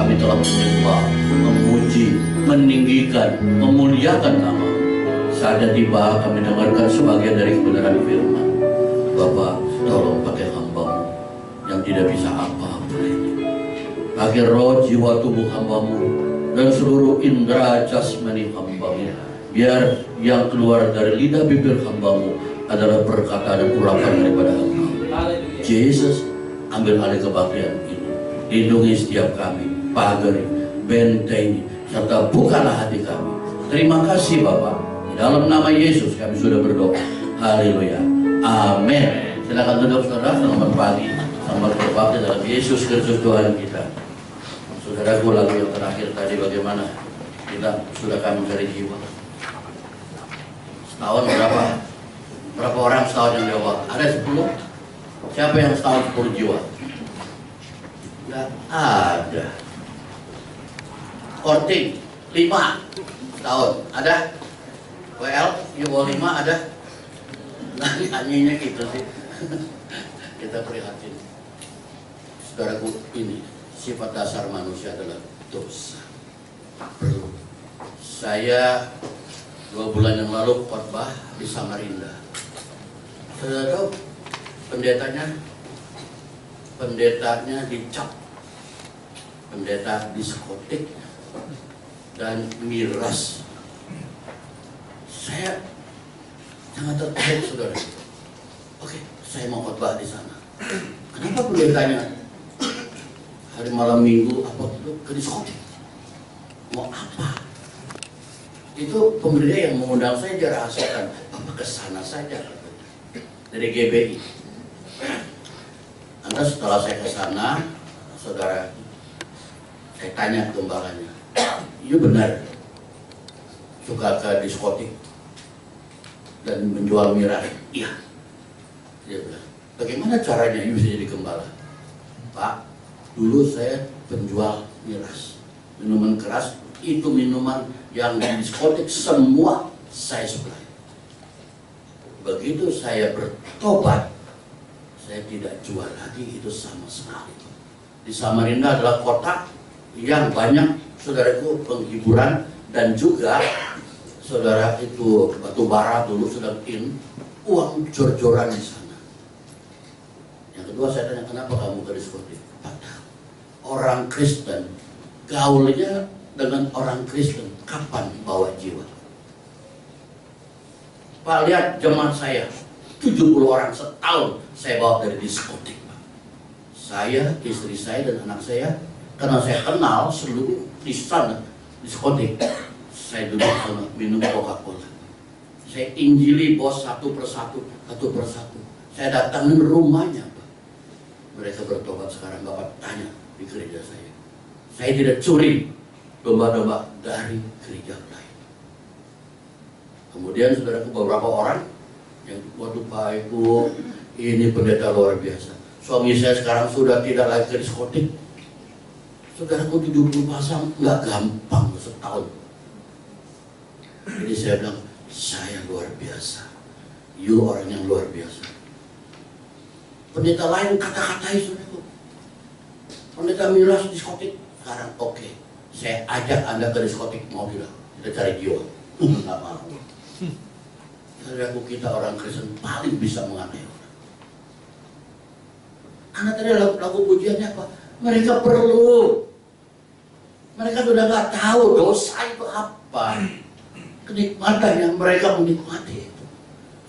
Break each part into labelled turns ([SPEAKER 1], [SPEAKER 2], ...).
[SPEAKER 1] kami telah menyembah, memuji, meninggikan, memuliakan nama. Saatnya tiba kami dengarkan sebagian dari kebenaran firman. Bapak, tolong pakai hamba-Mu yang tidak bisa apa-apa ini. Pakai roh, jiwa, tubuh hamba-Mu dan seluruh indera jasmani hamba-Mu. Biar yang keluar dari lidah bibir hamba-Mu adalah perkataan dan urapan daripada Engkau. Yesus, ambil alih kebaktian ini. Lindungi setiap kami, pagari, bentengi, serta bukalah hati kami. Terima kasih Bapak. Di dalam nama Yesus kami sudah berdoa. Haleluya. Amin. Silakan duduk saudara. Selamat pagi. Selamat berbakti dalam Yesus Kristus Tuhan kita. Saudaraku, lagu yang terakhir tadi bagaimana? Kita sudah kami mencari jiwa. Setahun berapa? Berapa orang setahun yang jawab? Ada 10? Siapa yang setahun 10 jiwa? Tidak ada. Korting 5 setahun. Ada? WL, Yubo 5 ada? Nah, nyanyinya gitu sih. Kita prihatin. Saudaraku, ini sifat dasar manusia adalah dosa. Perlu. Saya 2 bulan yang lalu khotbah di Samarinda. Saudara tahu pendetanya dicap, pendeta diskotik dan miras. Saya sangat tertarik saudara. Oke, saya mau khotbah di sana. Kenapa pendetanya hari malam minggu apa itu ke diskotik? Mau apa? Itu pembeda yang mengundang saya, dia rahasiakan. Bapak ke sana saja dari GBI. Nanti setelah saya ke sana, saudara, saya tanya gembalanya, "Iya benar suka ke diskotik dan menjual miras?" "Iya." Dia bilang, "Bagaimana caranya bisa jadi gembala?" "Pak, dulu saya penjual miras, minuman keras, itu minuman yang di diskotik semua saya supply. Begitu saya bertobat, saya tidak jual lagi itu sama sekali." Di Samarinda adalah kota yang banyak saudaraku penghiburan dan juga saudara itu batu bara dulu sedang in, uang jor-joran di sana. Yang kedua saya tanya, "Kenapa kamu ke diskotik?" "Padahal orang Kristen gaulnya dengan orang Kristen, kapan bawa jiwa?" Pak, lihat jemaat saya, 70 orang setahun saya bawa dari diskotik, Pak. Saya, istri saya, dan anak saya, karena saya kenal seluruh di sana diskotik, saya duduk sama minum Coca-Cola. Saya injili bos satu persatu. Saya datangin rumahnya, Pak. Mereka bertobat sekarang. Bapak tanya di gereja saya. Saya tidak curi domba-domba dari gereja lain. Kemudian saudaraku, beberapa orang yang waduh Pak Ibu, ini pendeta luar biasa. Suami saya sekarang sudah tidak lagi ke diskotik. Saudaraku, 70 pasang nggak gampang setahun. Jadi saya bilang, saya luar biasa. You orang yang luar biasa. Pendeta lain kata-katai saudaraku. Pendeta miras diskotik. Sekarang oke, saya ajak Anda ke diskotik, mau tidak? Kita cari jiwa. Nggak mau. Saudaraku, kita orang Kristen paling bisa mengatai orang. Karena tadi lagu pujiannya apa? Mereka perlu. Mereka sudah nggak tahu dosa itu apa. Kenikmatan yang mereka menikmati itu.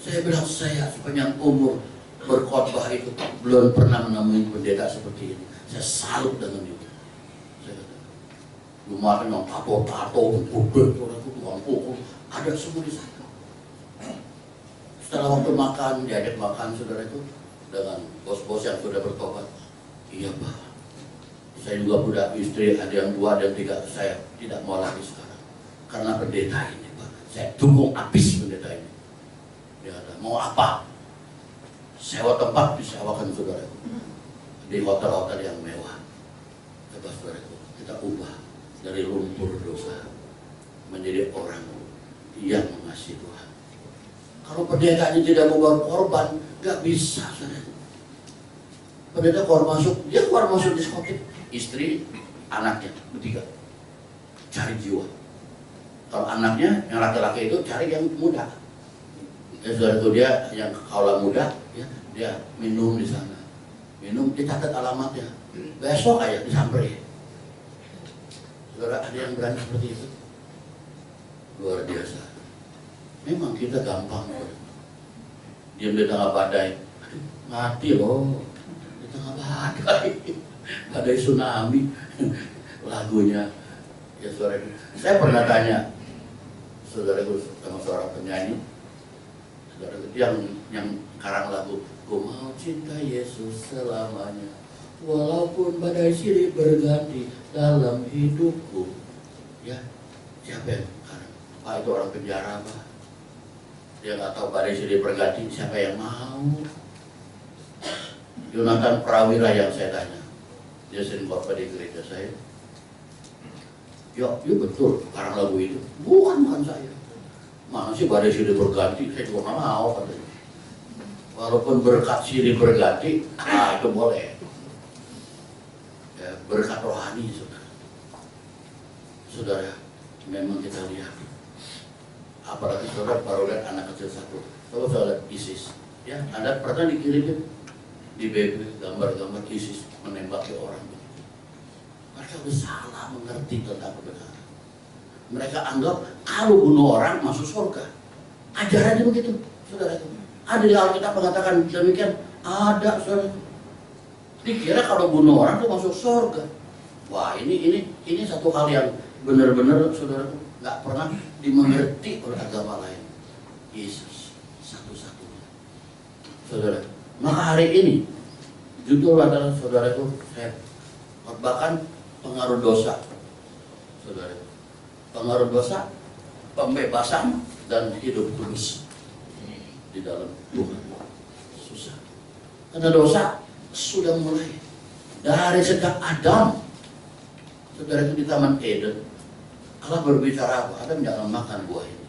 [SPEAKER 1] Saya bilang, saya sepanjang umur berkhotbah itu belum pernah menemui pendeta seperti ini. Saya salut dengan itu. Saya kata, lumayan yang tato-tato, tukang pukul, ada semua di sana. Setelah waktu makan, diajak makan saudara itu dengan bos-bos yang sudah bertobat. "Iya Pak, saya juga punya istri, ada yang 2 dan 3, saya tidak mau lagi sekarang. Karena pendeta ini Pak, saya dukung habis pendeta ini." Dia kata, "Mau apa?" "Sewa tempat," disewakan saudara itu di hotel-hotel yang mewah. Coba saudara itu, kita ubah dari lumpur dosa menjadi orang yang mengasihi Tuhan. Kalau pendetanya tidak mau berkorban, nggak bisa, saudara. Pendeta keluar masuk, dia keluar masuk diskotik, istri, anaknya bertiga, cari jiwa. Kalau anaknya yang laki-laki itu cari yang muda. Ya saudara itu dia yang kaula muda, ya, dia minum di sana, minum dicatat alamatnya, besok aja disamperin. Saudara, ada yang berani seperti itu? Luar biasa. Memang kita gampang, diam di tengah badai, mati loh, di tengah badai, badai tsunami, lagunya. Ya saudara, saya pernah tanya, saudara sama seorang penyanyi, saudara yang karang lagu, ku mau cinta Yesus selamanya, walaupun badai silih berganti dalam hidupku. Ya, siapa yang karang? Pak, itu orang penjara, Pak. Dia nggak tahu badai silih berganti, siapa yang mau? Yonatan Prawira yang saya tanya, dia sering khotbah di gereja saya. Ya betul, karang lagu itu bukan saya. Mana sih badai silih berganti, saya juga nggak mau katanya. Walaupun berkat silih berganti, itu boleh. Ya, berkat rohani, saudara. Saudara, memang kita lihat. Apalagi saudara baru lihat anak kecil satu. Kalau saudara ISIS, ya Anda pernah dikirimin di BB gambar-gambar ISIS menembaki orang. Mereka udah salah mengerti tentang kebenaran. Mereka anggap kalau bunuh orang masuk surga. Ajarannya begitu, saudara. Ada di Alkitab mengatakan demikian. Ada, saudara. Dikira kalau bunuh orang itu masuk surga. Wah, ini satu hal yang benar-benar, saudara, nggak pernah dimengerti oleh agama lain. Yesus satu-satunya, saudara. Maka hari ini judul adalah, saudara itu, saya bahkan pengaruh dosa, saudara. Pengaruh dosa, pembebasan dan hidup kudus di dalam Tuhan. Susah. Karena dosa sudah mulai dari sejak Adam, saudara, itu di Taman Eden. Allah berbicara apa? Adam jangan makan buah ini.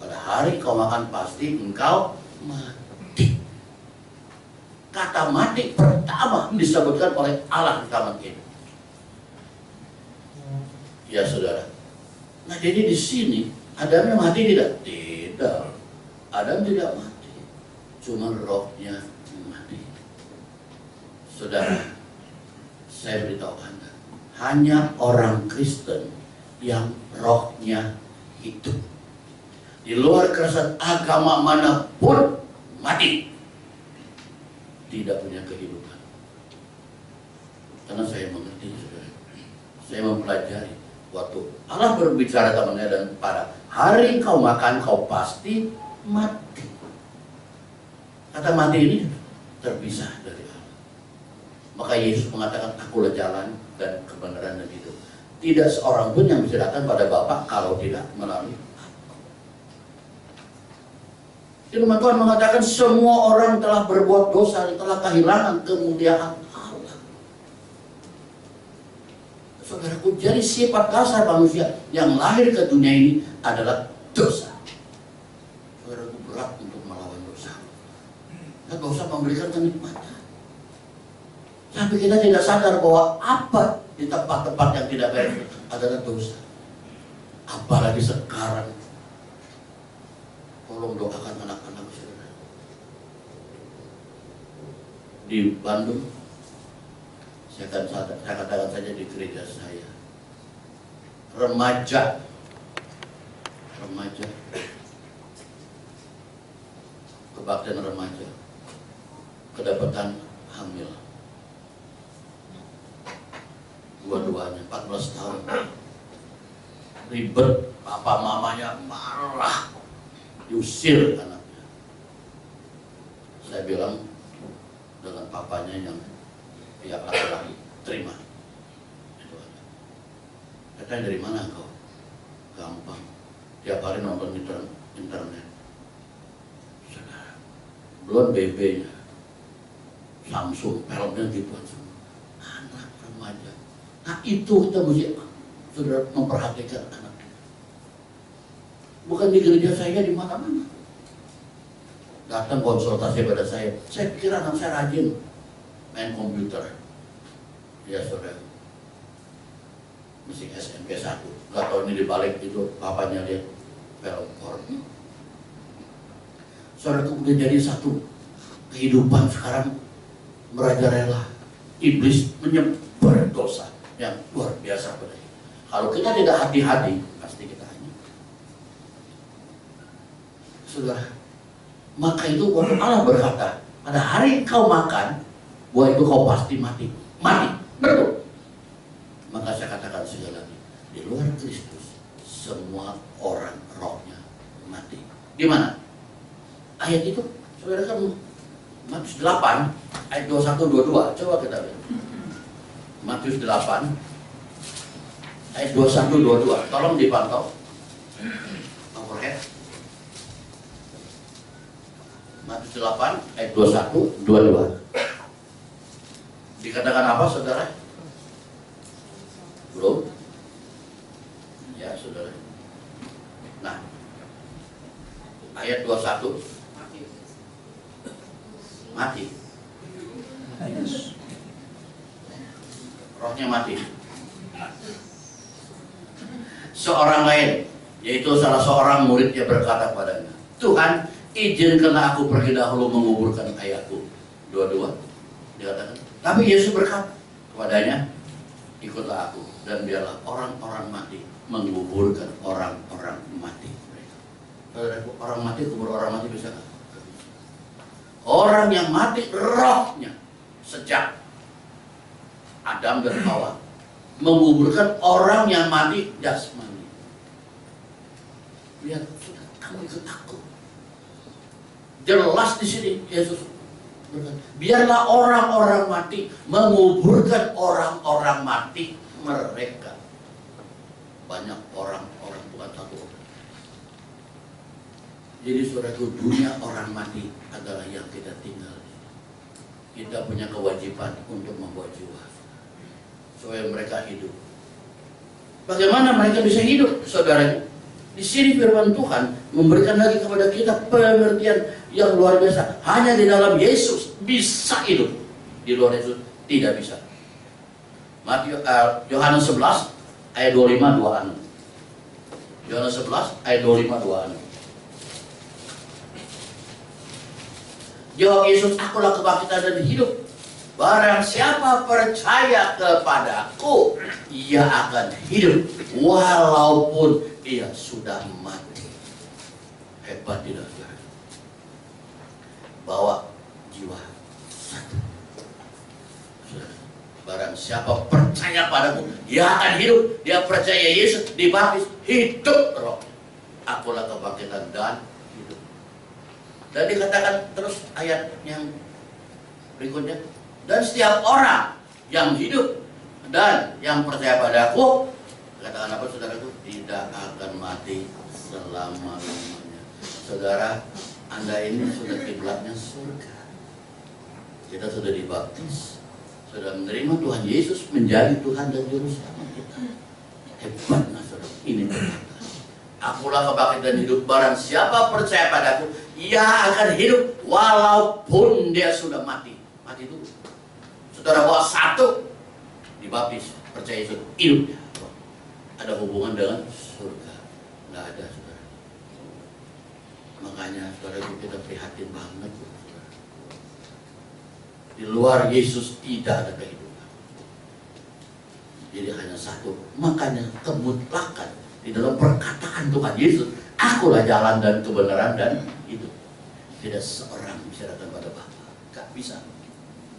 [SPEAKER 1] Pada hari kau makan pasti engkau mati. Kata mati pertama disebutkan oleh Allah di Taman Eden. Ya saudara. Nah jadi di sini Adam mati tidak? Tidak. Adam tidak mati. Cuma rohnya mati. Saudara, saya beritahu Anda, hanya orang Kristen yang rohnya hidup. Di luar kerajaan agama manapun mati, tidak punya kehidupan. Karena saya mengerti, saudara. Saya mempelajari waktu Allah berbicara kepada dan pada hari kau makan kau pasti mati. Kata mati ini terpisah dari Allah. Maka Yesus mengatakan, akulah jalan dan kebenaran dan hidup. Tidak seorang pun yang bisa datang pada Bapa kalau tidak melalui aku. Firman Tuhan mengatakan semua orang telah berbuat dosa dan telah kehilangan kemuliaan Allah. Saudaraku, jadi sifat dasar manusia yang lahir ke dunia ini adalah dosa. Saudaraku, berat untuk melawan dosa. Dan dosa memberikan kenikmatan. Tapi kita tidak sadar bahwa apa di tempat-tempat yang tidak baik adalah dosa. Apalagi sekarang. Tolong doakan anak-anak saudara. Di Bandung, saya katakan saja di gereja saya, remaja kebaktian remaja kedapatan hamil. Dua-duanya 14 tahun. Ribet, papa mamanya marah, diusir anaknya. Saya bilang dengan papanya yang pihak laki-laki, terima. Itu aja. Katanya, dari mana kau? Gampang. Tiap hari nonton internet. Saudara, belum BB-nya, Samsung, peloknya gituan semua. Anak remaja. Nah itu kita mesti, saudara, memperhatikan anak. Bukan di gereja saya, di mana-mana. Datang konsultasi pada saya pikir anak saya rajin main komputer. Ya saudara. Masih SMP 1. Gak tahu ini dibalik itu papanya lihat film porno. Saudaraku, udah jadi satu kehidupan sekarang merajalela. Iblis menyebar dosa yang luar biasa pada kita. Kalau kita tidak hati-hati, pasti kita hanyut. Saudara, maka itu waktu Allah berkata, pada hari kau makan buah itu kau pasti mati. Mati, betul. Maka saya katakan sekali lagi, di luar Kristus semua orang rohnya mati. Di mana? Ayat itu, saudara kan Matius 8 ayat 21-22. Coba kita lihat. Matius 8 ayat 21-22. Tolong dipantau. Overhead. Matius 8 ayat 21-22. Dikatakan apa, saudara? Belum? Ya, saudara. Nah, ayat 21. Mati. Rohnya mati. Seorang lain, yaitu salah seorang muridnya berkata padanya, Tuhan, izinkanlah aku pergi dahulu menguburkan ayahku. 22 dikatakan. Tapi Yesus berkata kepadanya, ikutlah aku dan biarlah orang-orang mati menguburkan orang-orang mati mereka. Orang mati kubur orang mati bisa nggak? Orang yang mati rohnya sejak Adam dan Hawa menguburkan orang yang mati jasmani. Lihat, sudah kamu ikut aku. Jelas di sini Yesus berkata, biarlah orang-orang mati menguburkan orang-orang mati mereka. Banyak orang-orang, bukan satu orang. Jadi saudaraku, dunia orang mati adalah yang kita tinggal. Kita punya kewajiban untuk membawa jiwa supaya mereka hidup. Bagaimana mereka bisa hidup, saudaraku? Di sini firman Tuhan memberikan lagi kepada kita pengertian yang luar biasa. Hanya di dalam Yesus bisa hidup. Di luar Yesus tidak bisa. Yohanes 11 ayat 25-26. Yohanes 11 ayat 25-26. Jawab Yesus, akulah kebangkitan dan hidup. Barang siapa percaya kepadaku, ia akan hidup walaupun ia sudah mati. Hebat tidak, saudara? Bawa jiwa satu. Barang siapa percaya padaku, ia akan hidup. Dia percaya Yesus, dibaptis, hidup roh. Akulah kebangkitan dan hidup. Dan dikatakan terus ayat yang berikutnya, dan setiap orang yang hidup dan yang percaya padaku, katakan apa, saudaraku, tidak akan mati selama-lamanya. Saudara, Anda ini sudah kiblatnya surga. Kita sudah dibaptis, sudah menerima Tuhan Yesus menjadi Tuhan dan Juru Selamat kita. Hebatnya, saudara. Ini berkata, akulah kebangkitan hidup. Barang siapa percaya padaku, ia akan hidup walaupun dia sudah mati. Mati dulu. Saudara bawa satu, dibaptis, percaya Yesus, hidupnya. Ada hubungan dengan surga? Nggak ada, saudara. Makanya saudara, kita prihatin banget. Saudara. Di luar Yesus tidak ada kehidupan. Jadi hanya satu. Makanya kemutlakan di dalam perkataan Tuhan Yesus, akulah jalan dan kebenaran dan hidup. Tidak seorang bisa datang pada Bapa. Gak bisa.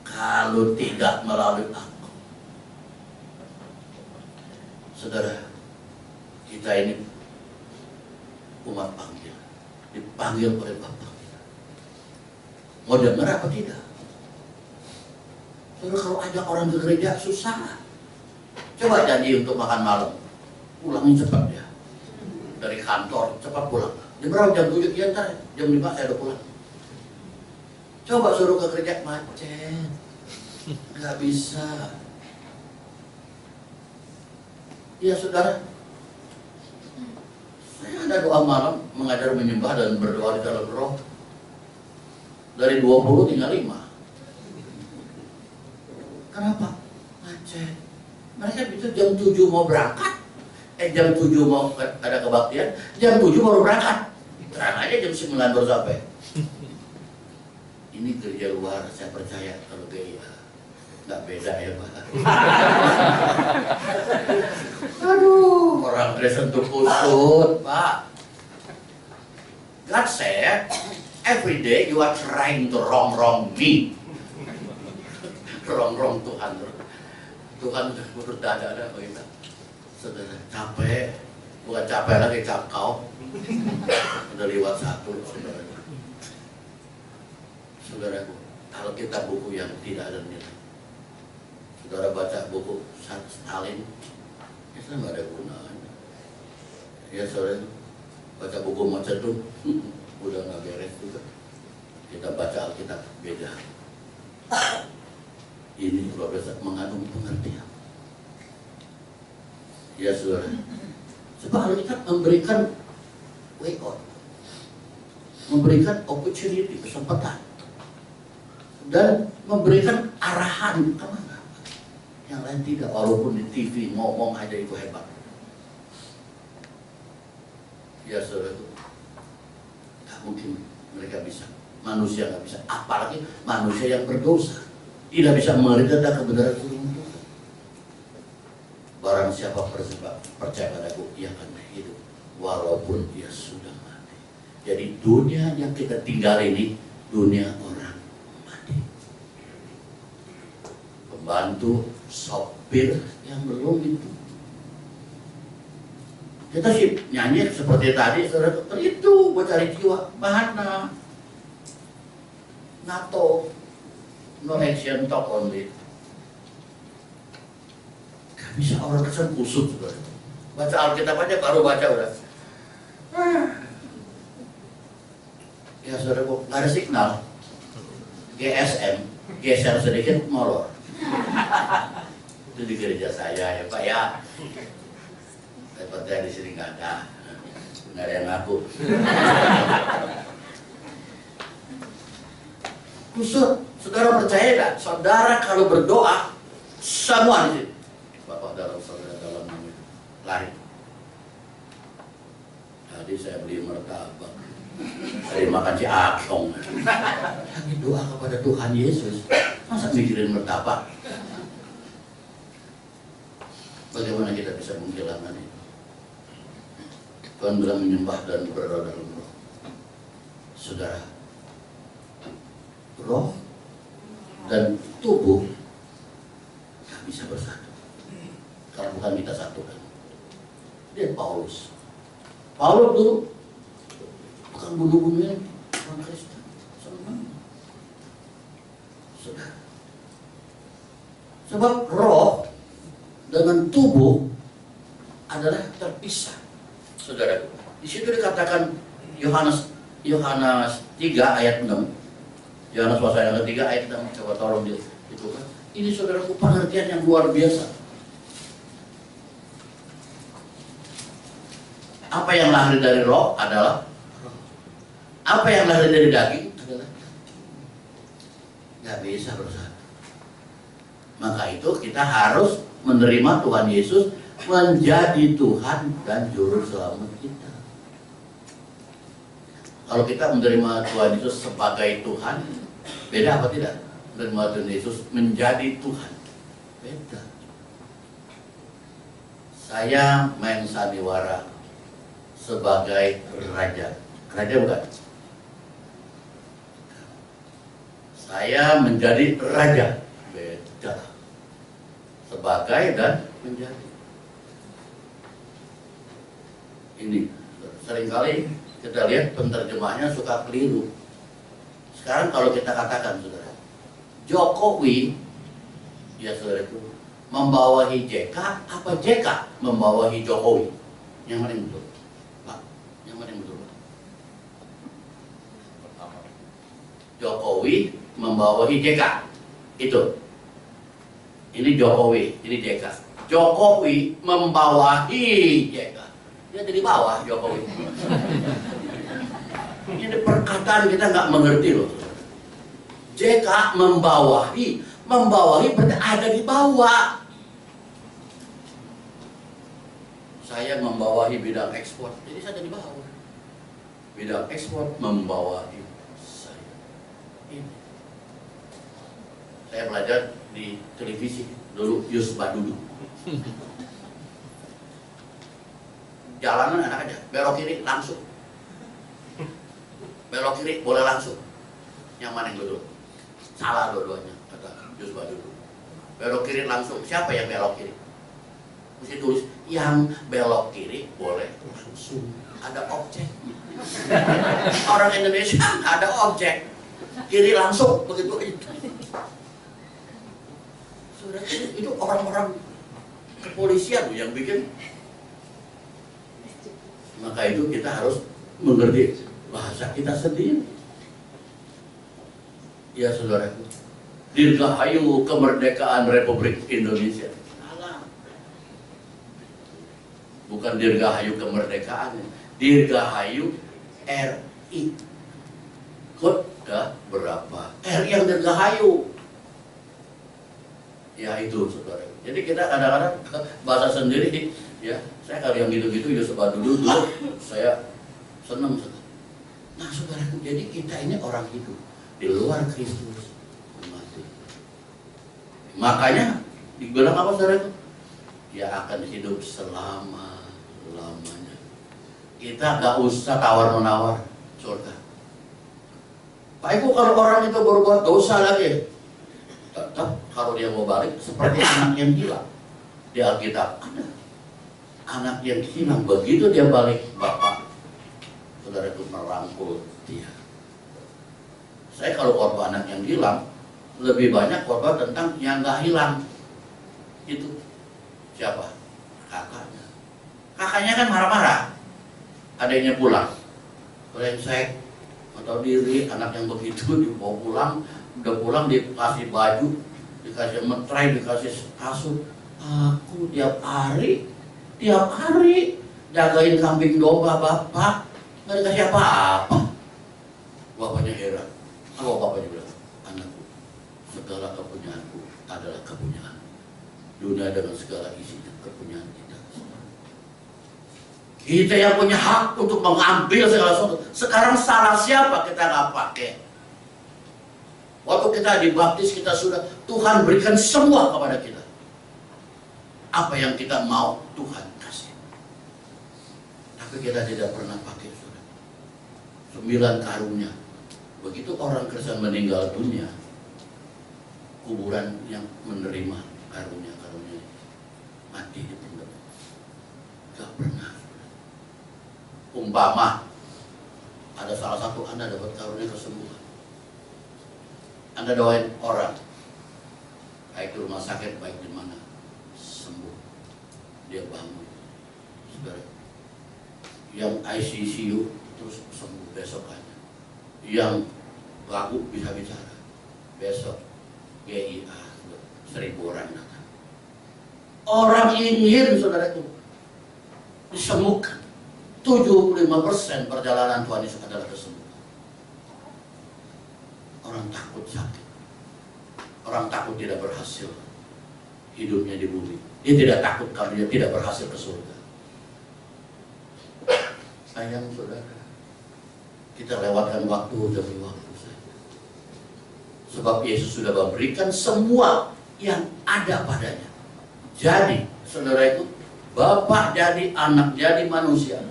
[SPEAKER 1] Kalau tidak melalui aku. Saudara, kita ini umat panggil. Dipanggil oleh Bapa kita. Mau dengar apa tidak? Saudara, kalau ajak orang ke gereja susah. Coba janji untuk makan malam. Pulangin cepat ya. Dari kantor cepat pulang. Jam berapa? Jam 7, ya ntar jam 5 saya udah pulang. Coba suruh ke gereja, macet. Nggak bisa. Ya saudara, saya ada doa malam, mengajar menyembah dan berdoa di dalam roh. Dari 20 tinggal 5. Kenapa? Macet. Mereka itu jam 7 mau berangkat, jam 7 mau ada kebaktian, jam 7 baru berangkat. Terang aja jam 9 baru sampai. Ini kerja luar, saya percaya kalau GIA nggak beda ya Pak. Aduh, orang Kristen tuh kusut Pak. God said, every day you are trying to wrong me. Wrong Tuhan. Tuhan udah berdada-dada kok kita. Saudara capek, bukan capek lagi, capkau. Udah lewat satu, saudara. Saudaraku, kalau kita buku yang tidak ada nilai, saudara baca buku Stalin, itu nggak ada gunanya. Ya saudara, baca buku Mao Zedong, udah nggak beres juga. Kita baca Alkitab beda. Ini luar biasa mengandung pengertian. Ya saudara, sebab Alkitab memberikan way out, memberikan opportunity, kesempatan, dan memberikan arahan kemana. Yang lain tidak, walaupun di TV ngomong aja itu hebat. Ya saudara, tak mungkin mereka bisa, manusia nggak bisa, apalagi manusia yang berdosa tidak bisa mengerti tentang kebenaran Tuhan. Barang siapa percaya padaku, ia akan hidup walaupun dia sudah mati. Jadi dunia yang kita tinggal ini dunia orang mati. Pembantu, sopir yang belum itu. Kita sih nyanyi seperti tadi, saudara, itu buat cari jiwa. Mana? NATO, no action, talk only. Gak bisa orang kesan kusut, saudara. Baca Alkitab aja, baru baca udah. Ya saudara, nggak ada signal. GSM, geser sedikit, molor. Itu di gereja saya ya Pak ya. Repotnya di sini nggak ada yang ngaku. Kusut, saudara percaya nggak? Saudara kalau berdoa, semua di sini. Bapak dalam, saudara dalam, lari. Tadi saya beli martabak, saya makan si akong. Lagi doa kepada Tuhan Yesus, masa mikirin martabak? Bagaimana kita bisa menghilangkan itu? Tuhan bilang menyembah dan berdoa dalam roh. Saudara, roh dan tubuh tak bisa bersatu kalau bukan kita satukan. Dia Paulus dulu bukan bunuh-bunuhnya orang Kristen, senang. Saudara, sebab roh dengan tubuh adalah terpisah. Saudara, di situ dikatakan Yohanes 3 ayat 6. Yohanes pasal yang ketiga ayat 6, coba tolong itu kan. Ini saudaraku pengertian yang luar biasa. Apa yang lahir dari roh adalah roh. Apa yang lahir dari daging adalah nggak bisa bersatu. Maka itu kita harus menerima Tuhan Yesus menjadi Tuhan dan Juru Selamat kita. Kalau kita menerima Tuhan Yesus sebagai Tuhan, beda apa tidak? Menerima Tuhan Yesus menjadi Tuhan, beda. Saya main sandiwara sebagai raja. Raja bukan? Saya menjadi raja, beda. Sebagai dan menjadi. Ini seringkali kita lihat penterjemahnya suka keliru. Sekarang kalau kita katakan, saudara, Jokowi, ya saudara, itu membawahi JK, apa JK membawahi Jokowi? Yang mana yang betul? Pak, yang mana yang betul? Jokowi membawahi JK, itu. Ini Jokowi, ini JK. Jokowi membawahi JK. Dia dari bawah Jokowi. Ini perkataan kita nggak mengerti loh. JK membawahi berarti ada di bawah. Saya membawahi bidang ekspor, jadi saya di bawah. Bidang ekspor membawahi saya. Ini. Saya belajar di televisi dulu, Yus Badudu. Jalanan enak aja, belok kiri langsung. Belok kiri boleh langsung. Yang mana yang betul? Salah dua-duanya, kata Yus Badudu. Belok kiri langsung, siapa yang belok kiri? Mesti tulis, yang belok kiri boleh langsung. Ada objek. Orang Indonesia ada objek. Kiri langsung, begitu itu. Sudah itu orang-orang kepolisian yang bikin. Maka itu kita harus mengerti bahasa kita sendiri. Ya saudaraku, dirgahayu kemerdekaan Republik Indonesia. Bukan dirgahayu kemerdekaan, dirgahayu RI. Kod berapa? RI yang dirgahayu. Ya itu saudara. Jadi kita kadang-kadang bahasa sendiri, ya. Saya kalau yang gitu-gitu ya sebab dulu saya senang sekali. Nah saudaraku, jadi kita ini orang hidup di luar Kristus mati. Makanya dibilang apa saudaraku? Dia akan hidup selama-lamanya. Kita gak usah tawar-menawar surga. Pak Ibu, kalau orang itu berbuat dosa lagi, tetap kalau dia mau balik seperti anak yang hilang. Di Alkitab ada anak yang hilang, begitu dia balik, bapak saudara itu merangkul dia. Saya kalau korban anak yang hilang, lebih banyak korban tentang yang gak hilang. Itu siapa? Kakaknya. Kakaknya kan marah-marah. Adiknya pulang, brengsek, atau diri, anak yang begitu dibawa pulang, udah pulang dikasih baju, dikasih metrai, dikasih kasut. Aku tiap hari jagain kambing domba bapak, nggak dikasih apa-apa. Bapaknya heran. Apa bapaknya bilang? Anakku, segala kepunyaanku adalah kepunyaan. Dunia dengan segala isinya kepunyaan kita. Kita yang punya hak untuk mengambil segala sesuatu. Sekarang salah siapa kita nggak pakai? Waktu kita dibaptis kita sudah, Tuhan berikan semua kepada kita. Apa yang kita mau Tuhan kasih. Tapi kita tidak pernah pakai sudah. 9 karunia. Begitu orang Kristen meninggal dunia, kuburan yang menerima karunia-karunia mati di tengah. Gak pernah. Umpama ada salah satu Anda dapat karunia kesembuhan, Anda doain orang, baik di rumah sakit, baik di mana, sembuh, dia bangun, saudara. Yang ICU terus sembuh besokannya, yang ragu bisa bicara, besok GIA 1000 orang datang. Orang ingin saudara itu disembuhkan. 75% perjalanan Tuhan Yesus adalah kesembuhan. Orang takut sakit, orang takut tidak berhasil hidupnya di bumi. Dia tidak takut kalau dia tidak berhasil ke surga. Sayang saudara, kita lewatkan waktu demi waktu saja. Sebab Yesus sudah memberikan semua yang ada padanya. Jadi saudara itu, Bapak jadi anak, jadi manusia.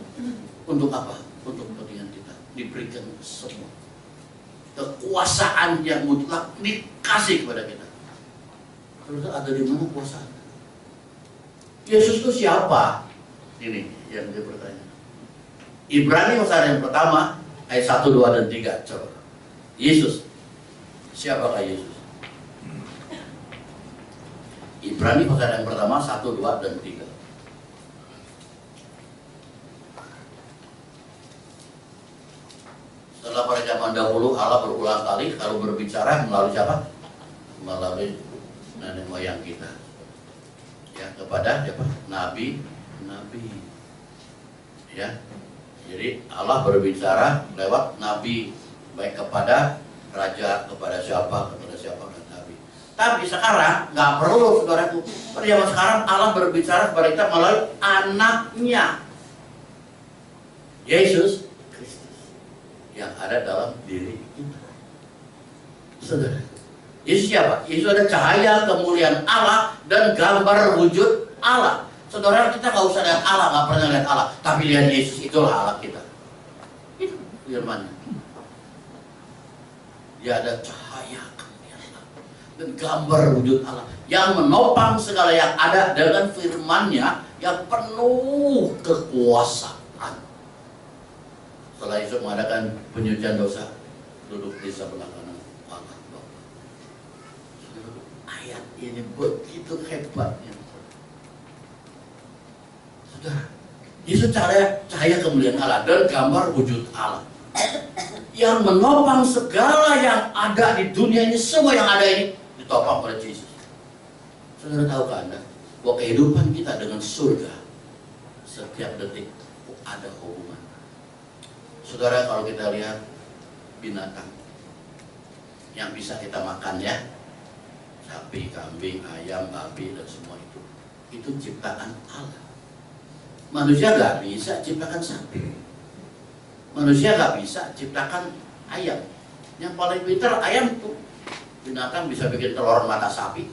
[SPEAKER 1] Untuk apa? Untuk kepentingan kita. Diberikan semua. Kekuasaan yang mutlak dikasih kepada kita. Terus ada di mana kuasaan? Yesus itu siapa? Ini yang dia bertanya. Ibrani pasal yang pertama ayat 1, 2, dan 3. Coba. Yesus. Siapakah Yesus? Ibrani pasal yang pertama 1, 2, dan 3. Setelah pada zaman dahulu Allah berulang kali kalau berbicara melalui siapa? Melalui nenek moyang kita. Ya, kepada siapa? Nabi. Ya. Jadi Allah berbicara lewat nabi, baik kepada raja, kepada siapa dan nabi. Tapi sekarang nggak perlu, saudaraku. Pada zaman sekarang Allah berbicara kepada kita melalui anaknya, Yesus Kristus, yang ada dalam diri kita. Saudara, Yesus siapa? Yesus ada cahaya kemuliaan Allah dan gambar wujud Allah. Saudara, kita nggak usah lihat Allah, nggak pernah lihat Allah, tapi lihat Yesus, itulah Allah kita. Itu firman-Nya. Dia ada cahaya kemuliaan Allah dan gambar wujud Allah yang menopang segala yang ada dengan firman-Nya yang penuh kekuasaan. Setelah Yesus mengadakan penyucian dosa, duduk di sebelah kanan Allah Bapa. Ayat ini begitu hebatnya. Saudara, Yesus cahaya kemuliaan Allah dan gambar wujud Allah yang menopang segala yang ada di dunia ini. Semua yang ada ini ditopang oleh Yesus. Saudara, tahukah Anda bahwa kehidupan kita dengan surga setiap detik ada hubungan? Saudara, kalau kita lihat binatang yang bisa kita makan ya, sapi, kambing, ayam, babi dan semua itu ciptaan Allah. Manusia gak bisa ciptakan sapi, manusia gak bisa ciptakan ayam. Yang paling pintar ayam tuh. Binatang bisa bikin telur mata sapi.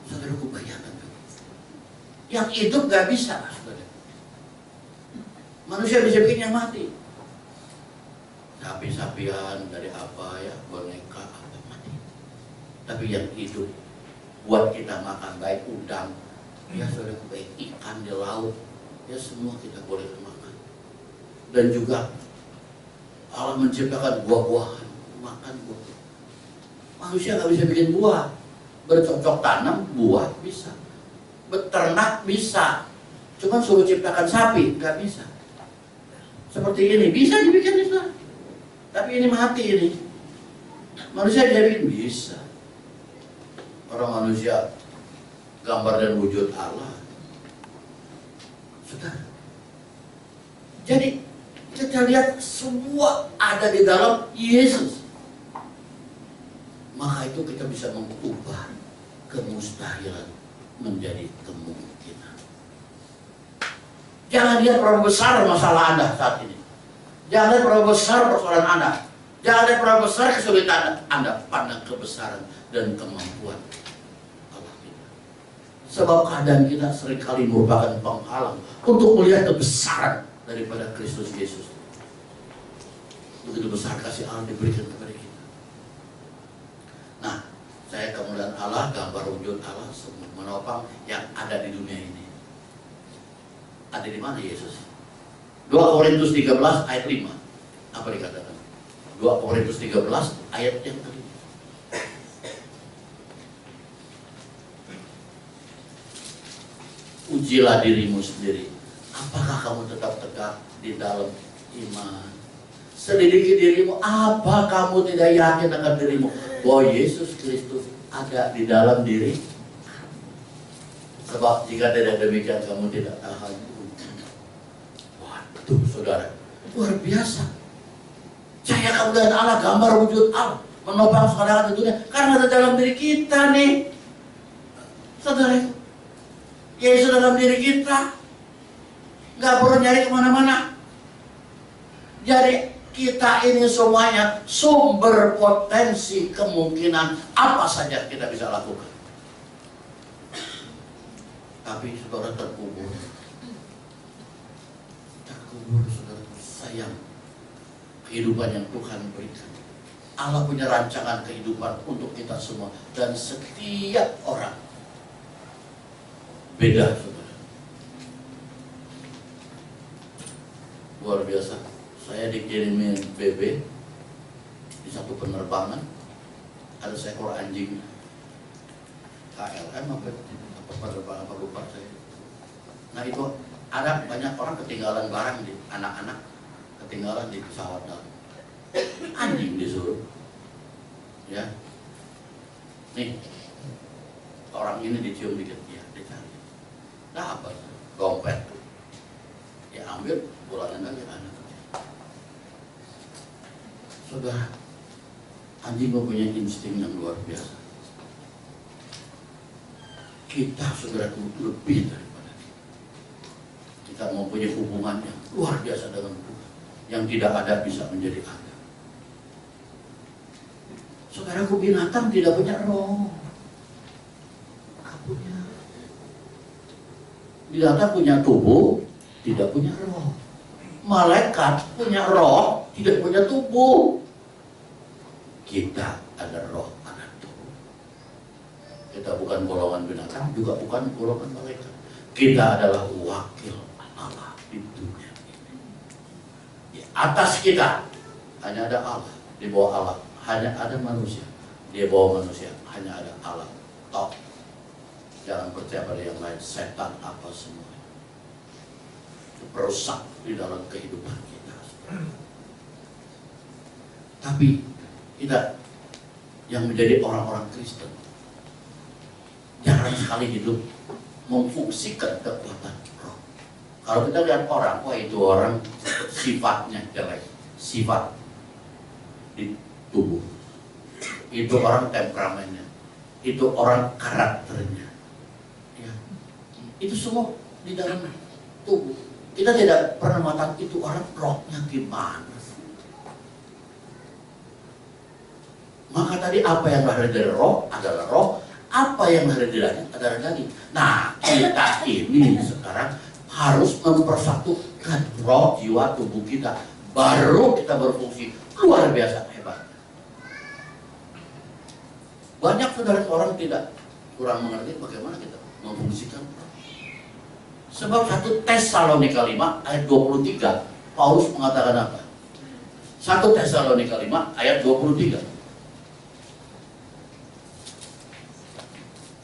[SPEAKER 1] Saudaraku, bayangkan. Yang hidup gak bisa, saudara. Manusia bisa bikin yang mati. Sapi-sapian dari apa ya, boneka apa mati. Tapi yang hidup buat kita makan, baik udang, ya saudaraku, baik ikan di laut, ya semua kita boleh makan. Dan juga Allah menciptakan buah-buahan, makan buah. Manusia nggak bisa bikin buah, bercocok tanam buah bisa, beternak bisa, cuma suruh ciptakan sapi nggak bisa. Seperti ini bisa dibikin bisa, tapi ini mati ini. Manusia bisa bikin bisa. Orang manusia gambar dan wujud Allah. Saudara, jadi kita lihat semua ada di dalam Yesus. Maka itu kita bisa mengubah kemustahilan menjadi kemungkinan. Jangan lihat berapa besar masalah Anda saat ini. Jangan lihat berapa besar persoalan Anda. Jangan lihat berapa besar kesulitan Anda. Pandang kebesaran dan kemampuan Allah kita. Sebab keadaan kita seringkali merupakan penghalang untuk melihat kebesaran daripada Kristus Yesus. Begitu besar kasih Allah diberikan kepada kita. Nah, saya kemuliaan Allah, gambar wujud Allah, semua menopang yang ada di dunia ini. Ada di mana Yesus? 2 Korintus 13 ayat 5. Apa dikatakan? 2 Korintus 13 ayat yang kelima. Ujilah dirimu sendiri. Apakah kamu tetap tegak di dalam iman? Selidiki dirimu, apa kamu tidak yakin akan dirimu bahwa Yesus Kristus ada di dalam diri? Sebab jika tidak demikian, kamu tidak tahan. Waduh, saudara, luar biasa. Cahaya kemuliaan Allah, gambar wujud Allah, menopang segala di dunia, karena ada dalam diri kita nih, saudara. Yesus dalam diri kita, nggak perlu nyari kemana-mana. Jadi kita ini semuanya sumber potensi kemungkinan apa saja kita bisa lakukan. Tapi saudara terkubur, saudara, sayang kehidupan yang Tuhan berikan. Allah punya rancangan kehidupan untuk kita semua dan setiap orang beda, saudara. Luar biasa. Saya dikirimin BB di satu penerbangan, ada seekor anjing KLM apa penerbangan apa lupa saya. Nah itu ada banyak orang ketinggalan barang di anak-anak ketinggalan di pesawat dalam. Anjing disuruh, ya. Nih orang ini dicium dikit, ya dicari. Nah apa? Dompet. Ya ambil, bulanan lagi anak. Saudara, Anjing mempunyai insting yang luar biasa. Kita saudaraku lebih daripada itu. Kita mempunyai hubungan yang luar biasa dengan Tuhan. Yang tidak ada bisa menjadi ada. Saudaraku, binatang tidak punya roh. Punya. Binatang punya tubuh, tidak punya roh. Malaikat punya roh, tidak punya tubuh. Kita ada roh, ada tubuh. Kita bukan golongan binatang, juga bukan golongan malaikat. Kita adalah wakil Allah di dunia ini. Di atas kita hanya ada Allah, di bawah Allah hanya ada manusia, di bawah manusia hanya ada Allah. Toh, jangan percaya pada yang lain, setan apa semua. Itu perusak di dalam kehidupan kita. Tapi kita yang menjadi orang-orang Kristen jarang sekali hidup memfungsikan kekuatan roh. Kalau kita lihat orang, wah itu orang sifatnya jelek, sifat di tubuh. Itu orang temperamennya, itu orang karakternya. Ya. Itu semua di dalam tubuh. Kita tidak pernah mengatakan itu orang rohnya gimana. Maka tadi apa yang lahir dari roh adalah roh, apa yang lahir dari daging adalah daging. Nah, kita ini sekarang harus mempersatukan roh, jiwa, tubuh kita. Baru kita berfungsi luar biasa hebat. Banyak saudara orang tidak kurang mengerti bagaimana kita memfungsikan roh. Sebab 1 Tesalonika 5 ayat 23, Paulus mengatakan apa? 1 Tesalonika 5 ayat 23.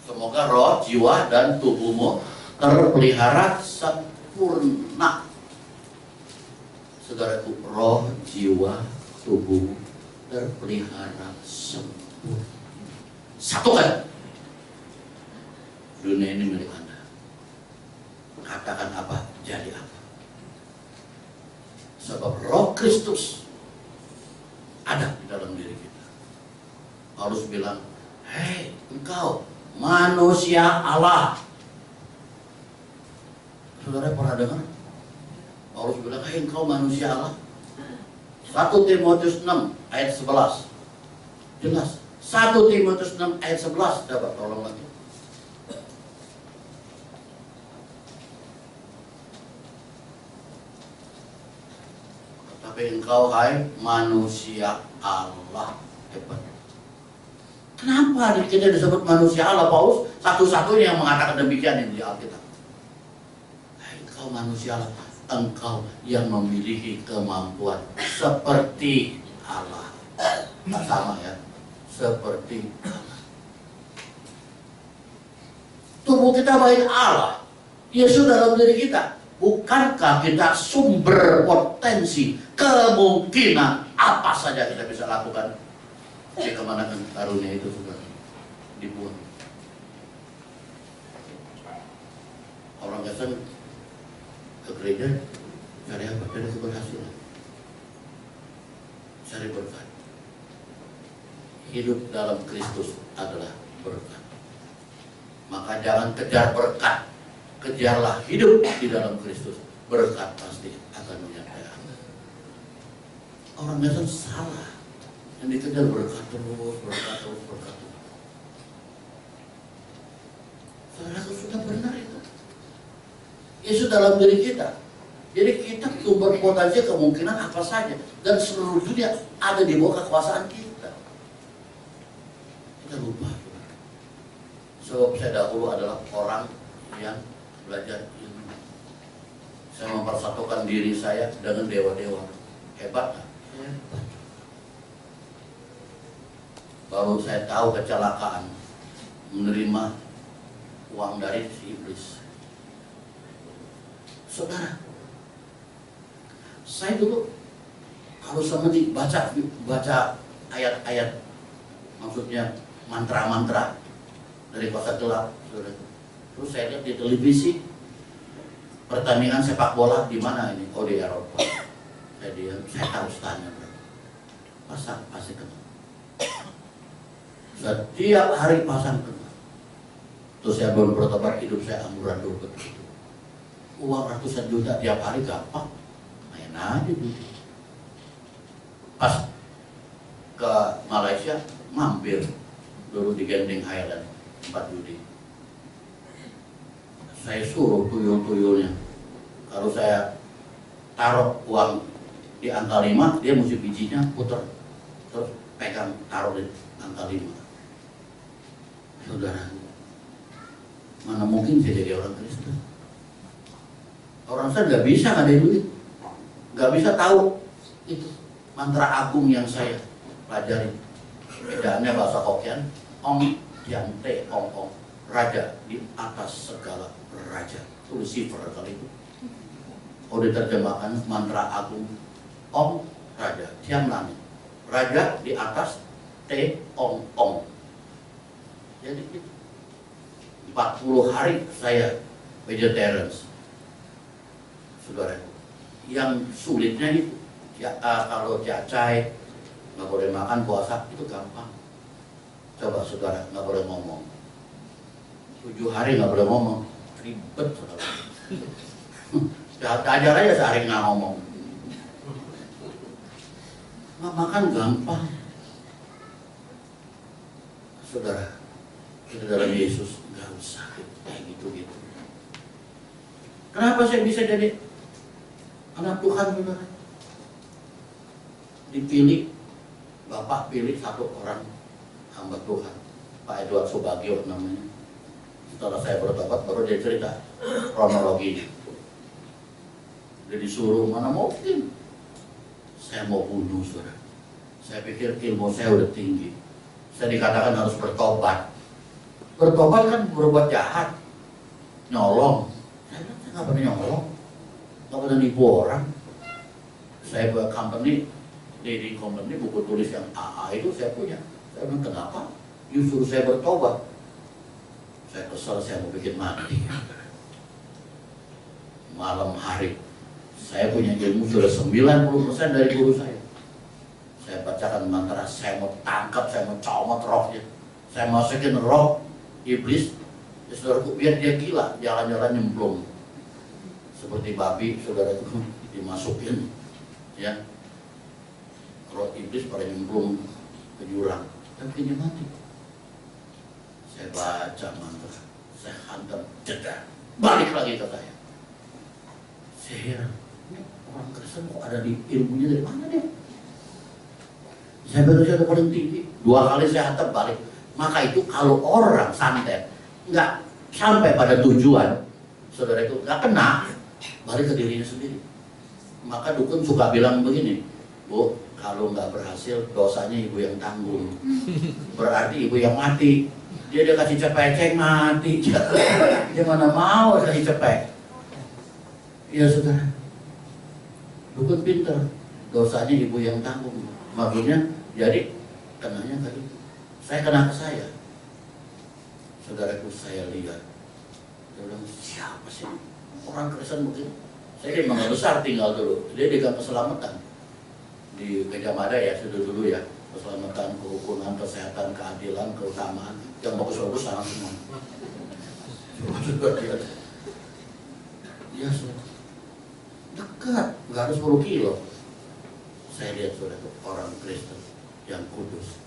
[SPEAKER 1] Semoga roh, jiwa, dan tubuhmu terpelihara sempurna. Saudaraku, roh, jiwa, tubuh terpelihara sempurna. Satukan. Dunia ini milik Anda. Katakan apa, jadi apa. Sebab roh Kristus ada di dalam diri kita. Paulus bilang, hei engkau manusia Allah. Saudara pernah dengar? Paulus bilang, hei engkau manusia Allah. 1 Timotius 6 ayat 11. Jelas. 1 Timotius 6 ayat 11. Dapat tolong lagi. Tapi engkau hai manusia Allah. Hebat. Kenapa kita disebut manusia Allah? Paulus satu-satunya yang mengatakan demikian di Alkitab. Engkau manusia Allah, engkau yang memiliki kemampuan seperti Allah. Sama ya, seperti Allah. Tubuh kita baik Allah, Yesus dalam diri kita. Bukankah kita sumber potensi, kemungkinan apa saja kita bisa lakukan? Kemana kan karunia itu sudah dibuang. Orang Kristen ke gereja cari apa? Cari keberhasilan, cari berkat. Hidup dalam Kristus adalah berkat. Maka jangan kejar berkat, kejarlah hidup di dalam Kristus. Berkat pasti akan menyertai Anda. Orang Kristen salah. Yang dikejar berkat terus, berkat terus, berkat terus. Saudara sudah benar itu. Yesus dalam diri kita. Jadi kita sumber potensi kemungkinan apa saja. Dan seluruh dunia ada di bawah kekuasaan kita. Kita lupa. Sebab saya dahulu adalah orang yang belajar ilmu. Saya mempersatukan diri saya dengan dewa-dewa. Hebat kan? Hebat. Baru saya tahu kecelakaan menerima uang dari si iblis. Saudara, saya dulu kalau sama baca ayat-ayat, maksudnya mantra-mantra dari kuasa gelap, saudara. Terus saya lihat di televisi pertandingan sepak bola di mana ini? Oh, di Eropa. Saya tahu stadion. Pasti ketemu. Setiap hari pasang kena. Terus saya belum bertobat, hidup saya amburadul begitu. Uang ratusan juta tiap hari gampang, main aja dulu. Pas ke Malaysia, mampir dulu di Genting Highland, tempat judi. Saya suruh tuyul-tuyulnya, kalau saya taruh uang di angka 5, dia mesti bijinya putar, terus pegang taruh di angka 5. Saudara, mana mungkin saya jadi orang Kristen? Orang saya nggak bisa ngadain duit, nggak bisa tahu itu mantra agung yang saya pelajari. Bedaannya bahasa Hokkien, Ong Tian Te Ong Ong, raja di atas segala raja. Itu Lucifer kali itu. Oh, diterjemahkan mantra agung, Ong raja, Tian langit, raja di atas, Te Ong Ong. Jadi 40 hari saya vegetarian. Saudara, yang sulitnya itu ya, kalau cacai nggak boleh makan puasa itu gampang. Coba saudara, nggak boleh ngomong 7 hari, nggak boleh ngomong, ribet saudara. Ajar aja sehari nggak ngomong. Nggak makan gampang. Saudara, kita dalam Yesus nggak usah kayak gitu-gitu. Kenapa saya bisa jadi anak Tuhan, saudara? Dipilih, Bapak pilih satu orang hamba Tuhan, Pak Edward Subagio namanya. Setelah saya bertobat baru dia cerita kronologinya. Dia disuruh, mana mungkin saya mau bunuh, saudara. Saya pikir ilmu saya udah tinggi. Saya dikatakan harus bertobat. Bertobat kan berbuat jahat, nyolong. Saya bilang, saya nggak pernah nyolong, nggak pernah nipu orang. Saya buat company, leading company, buku tulis yang AA itu saya punya. Saya bilang, kenapa? Justru saya bertobat. Saya kesal, saya mau bikin mati. Malam hari, saya punya ilmu sudah 90% dari guru saya. Saya bacakan mantra, saya mau tangkap, saya mau comot rohnya. Saya masukin roh iblis, ya saudaraku, biar dia gila, jalan-jalan nyemplung seperti babi, saudara itu dimasukin, ya, roh iblis pada nyemplung ke jurang, tapi dia mati. Saya baca mantra, saya hantam, jeda, balik lagi ke saya. Saya heran, ini orang Kristen kok ada di ilmunya, dari mana dia? Saya baru saja paling tinggi, 2 kali saya hantam balik. Maka itu kalau orang santet nggak sampai pada tujuan, saudara itu nggak kena, balik ke dirinya sendiri. Maka dukun suka bilang begini, Bu, kalau nggak berhasil dosanya ibu yang tanggung. Berarti ibu yang mati. Dia kasih cepecek mati. Dia mana mau kasih cepek? Iya saudara, dukun pinter, dosanya ibu yang tanggung. Maksudnya jadi kenanya ke itu. Saya kena ke saya. Saudaraku, saya lihat. Dia bilang, siapa sih orang Kristen begitu? Saya di Mangga Besar tinggal dulu. Dia di Gang Keselamatan. Di Gajah Mada ya, sudah dulu ya. Keselamatan, kerukunan, kesehatan, keadilan, keutamaan. Yang bagus-bagus sana semua. Coba lihat. Ya, dekat. Nggak harus 10 kilo. Saya lihat saudaraku, orang Kristen yang kudus.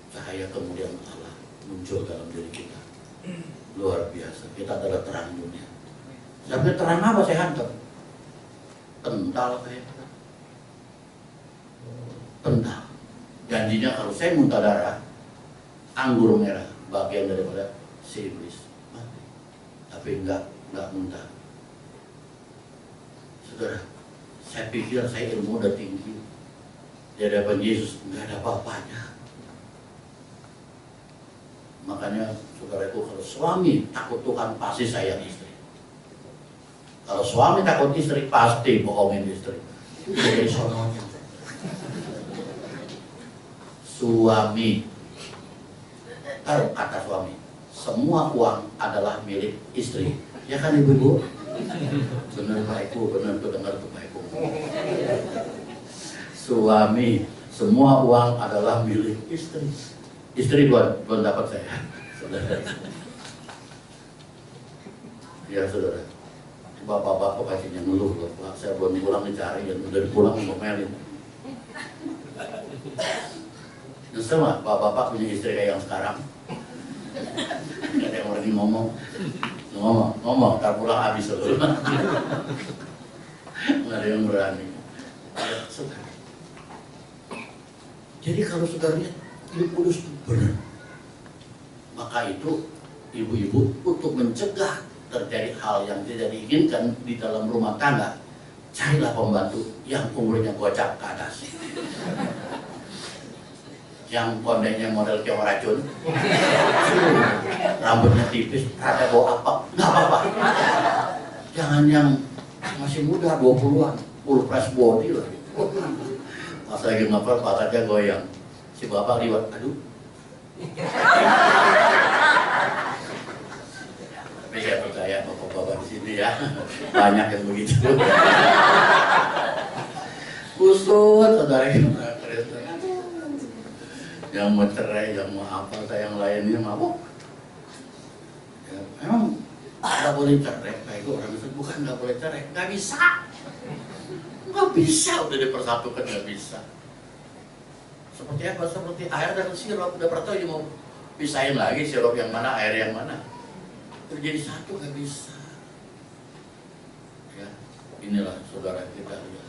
[SPEAKER 1] Cahaya kemuliaan Allah muncul dalam diri kita. Luar biasa. Kita adalah terang dunia. Sampai terang apa saya hantam? Kental kayak kita. Kental. Janjinya kalau saya muntah darah, anggur merah, bagian daripada si iblis mati. Tapi enggak muntah. Saudara, saya pikir saya ilmu udah tinggi. Di hadapan Yesus enggak ada apa-apanya. Makanya saudaraku, kalau suami takut Tuhan pasti sayang istri. Kalau suami takut istri pasti bohongin istri. Itu jadi sononya. Suami, tahu kata suami, semua uang adalah milik istri. Ya kan ibu-ibu? Benar Pak Ibu, benar tuh dengar tuh Pak Ibu. Suami, semua uang adalah milik istri. Istri Tuhan dapat saya, saudara. Ya saudara, bapak-bapak pastinya ngeluh loh, Pak, saya belum pulang dicari dan udah pulang untuk melin. Nyesel nggak bapak-bapak punya istri kayak yang sekarang? Gak ada yang berani ngomong, ntar pulang habis loh. Nggak ada yang berani. Ya, saudara. Jadi kalau saudara lihat, Hidup Kudus itu benar. Maka itu ibu-ibu untuk mencegah terjadi hal yang tidak diinginkan di dalam rumah tangga, carilah pembantu yang umurnya gocap ke atas, yang kondenya model kayak racun, rambutnya tipis, rada bau apa, nggak apa-apa. Jangan yang masih muda 20-an, full fresh body lah. Pas lagi ngapel patahnya goyang, si bapak liwat, aduh. Tapi saya percaya bapak-bapak di sini ya, banyak yang begitu. Kusut, saudara kita, yang mau cerai, yang mau apa, yang lainnya mabuk. Ya, emang nggak boleh cerai, kayak itu orang itu bukan nggak boleh cerai, nggak bisa. Nggak bisa, udah dipersatukan, nggak bisa. Seperti apa? Seperti air dan sirup, udah pernah tahu mau pisahin lagi sirup yang mana, air yang mana. Terjadi satu, nggak bisa. Ya, inilah saudara kita lihat.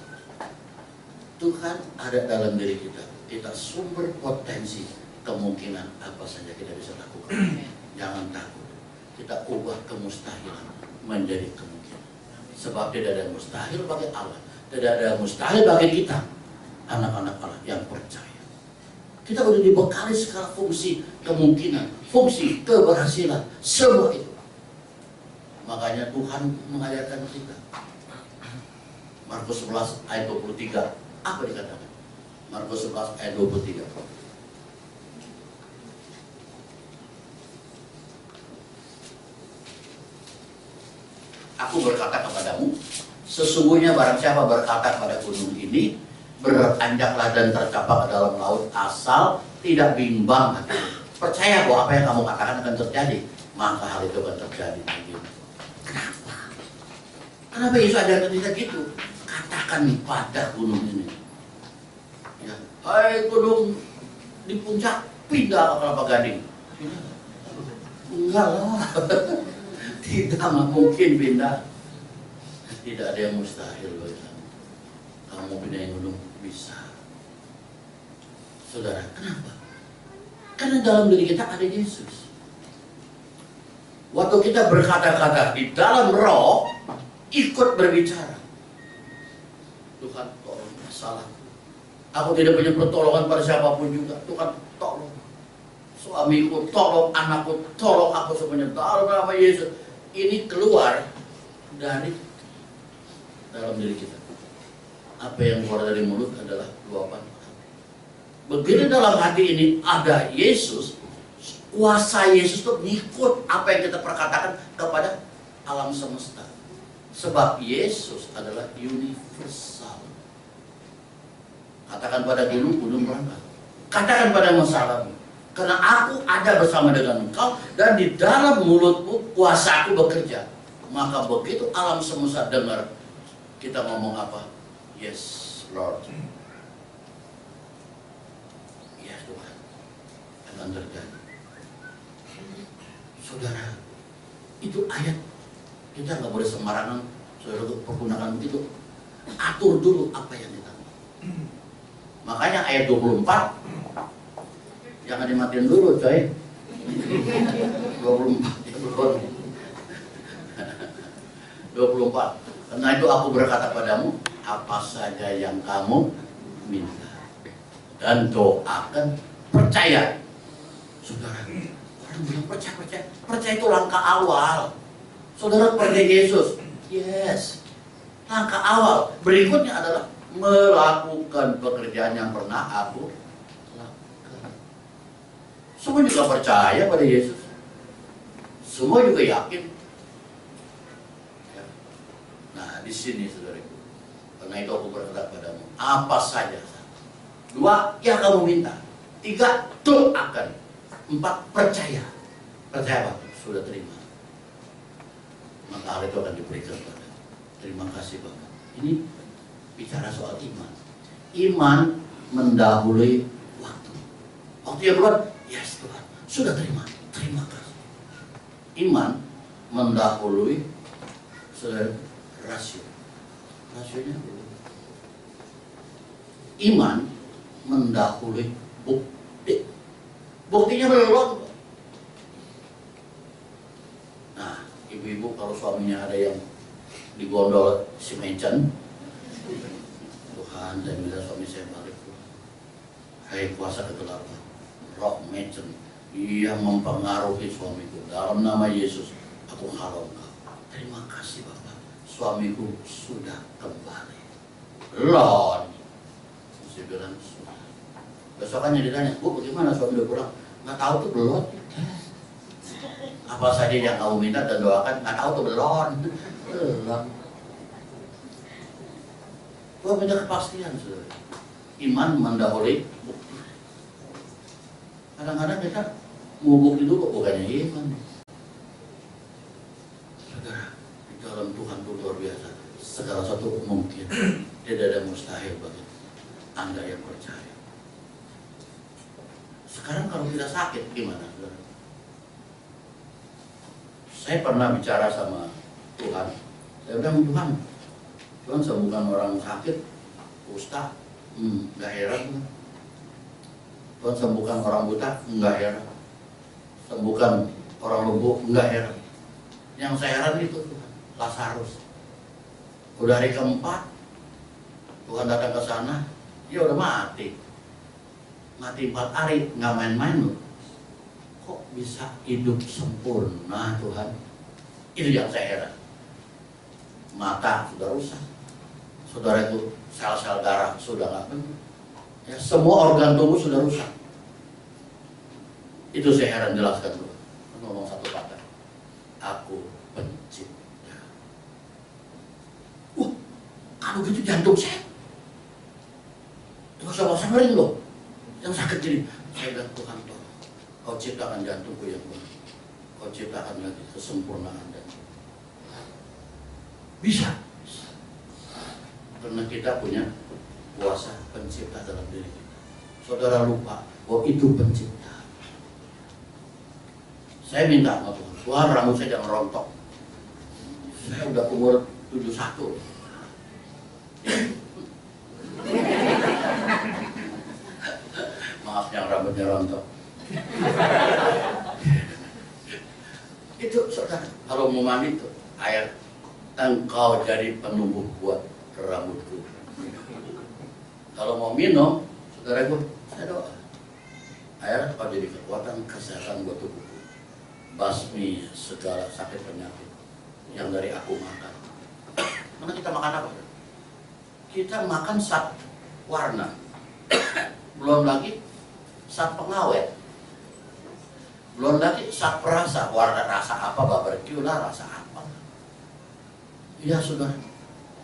[SPEAKER 1] Tuhan ada dalam diri kita. Kita sumber potensi kemungkinan apa saja kita bisa lakukan. Jangan takut. Kita ubah kemustahilan menjadi kemungkinan. Sebab tidak ada mustahil bagi Allah. Tidak ada mustahil bagi kita, anak-anak Allah yang percaya. Kita udah dibekali segala fungsi kemungkinan, fungsi keberhasilan, semua itu. Makanya Tuhan mengajarkan kita. Markus 11 ayat 23, apa dikatakan? Markus 11 ayat 23. Aku berkata kepadamu, sesungguhnya barang siapa berkata pada gunung ini, beranjaklah dan tercapak ke dalam laut, asal tidak bimbang hatimu. Percaya bahwa apa yang kamu katakan akan terjadi, maka hal itu akan terjadi. Kenapa? Kenapa Yesus ajarkan kita gitu? Katakan pada gunung ini, ya, hai gunung di puncak, pindah ke Kelapa Gading. Enggak lah. Tidak mungkin pindah. Tidak ada yang mustahil bagi kamu. Kamu pindahin gunung bisa. Saudara, kenapa? Karena dalam diri kita ada Yesus. Waktu kita berkata-kata di dalam roh, ikut berbicara. Tuhan tolong masalah. Aku tidak punya pertolongan pada siapapun juga. Tuhan tolong. Suamiku tolong, anakku tolong, aku semuanya dalam nama Yesus. Ini keluar dari dalam diri kita. Apa yang keluar dari mulut adalah luapan. Begitu dalam hati ini ada Yesus, kuasa Yesus itu ngikut apa yang kita perkatakan kepada alam semesta. Sebab Yesus adalah universal. Katakan pada gunung, gunung berangkat. Katakan pada masalahmu, karena aku ada bersama dengan engkau, dan di dalam mulutmu kuasaku bekerja. Maka begitu alam semesta dengar kita ngomong apa? Yes, Lord. Ya Tuhan, akan terjadi. Saudara, itu ayat. Kita nggak boleh sembarangan, saudara, pergunakan begitu. Atur dulu apa yang kita mau. Makanya ayat 24, jangan dimatiin dulu, coy. 24. Karena itu aku berkata padamu, apa saja yang kamu minta, dan doakan, percaya. Saudara, orang bilang percaya. Percaya itu langkah awal. Saudara percaya Yesus, yes, langkah awal. Berikutnya adalah melakukan pekerjaan yang pernah aku lakukan. Semua juga percaya pada Yesus. Semua juga yakin. Nah, di sini saudaraku. Karena itu aku berkata padamu, apa saja. 2, yang kamu minta. 3, doakan. 4, percaya. Percaya Bapak, sudah terima. Maka hal itu akan diberikan Bapak. Terima kasih Bapak. Ini bicara soal iman. Iman mendahului waktu. Waktu yang keluar, yes Tuhan, sudah terima. Terima kasih. Iman mendahului rasio. Rasionya iman mendahului bukti. Buktinya belum. Nah, ibu-ibu kalau suaminya ada yang digondol si Mencen, Tuhan, saya minta suami saya balik. Hai kuasa kegelapan, roh Mencen yang mempengaruhi suamiku, dalam nama Yesus aku halau engkau. Terima kasih Bapak, suamiku sudah kembali. Lord, saya bilang sudah. Besokannya ditanya, Bu bagaimana suami udah pulang? Nggak tahu tuh belum. Apa saja yang kamu minta dan doakan, nggak tahu tuh belum. Belum. Gua minta kepastian saudara. Iman mendahului bukti. Kadang-kadang kita mau bukti dulu, bukannya iman. Saudara, di dalam Tuhan itu luar biasa. Segala sesuatu mungkin. Tidak ada mustahil bagi Anda yang percaya. Sekarang kalau kita sakit gimana saudara? Saya pernah bicara sama Tuhan. Saya bilang, Tuhan sembuhkan orang sakit, kusta, nggak heran. Tuhan sembuhkan orang buta, nggak heran. Sembuhkan orang lumpuh, nggak heran. Yang saya heran itu Tuhan, Lazarus. Udah hari keempat, Tuhan datang ke sana, dia udah mati. Mati 4 hari, nggak main-main loh. Kok bisa hidup sempurna Tuhan? Itu yang saya heran. Mata sudah rusak, saudara itu sel-sel darah sudah nggak benar. Ya, semua organ tubuh sudah rusak. Itu saya heran, jelaskan dulu. Ngomong satu kata, aku pencipta. Kalau gitu jantung saya nggak usah ngering loh. Yang sakit jadi, saya bilang Tuhan tolong, kau ciptakan jantungku yang baru, kau ciptakan lagi kesempurnaan dan bisa. Karena kita punya kuasa pencipta dalam diri kita. Saudara lupa bahwa itu pencipta. Saya minta sama Tuhan, Tuhan rambut saya jangan rontok. Saya udah umur 71. Maaf yang rambutnya rontok. Itu saudara, kalau mau mandi itu air, engkau jadi penumbuh buat rambutku. Kalau mau minum, saudaraku, saya doa, air kau jadi kekuatan kesehatan buat tubuhku. Basmi segala sakit penyakit yang dari aku makan. Mana kita makan apa? Kita makan zat warna, belum lagi zat pengawet, belum lagi zat perasa, warna rasa apa, barbecue lah, rasa apa. Iya saudara,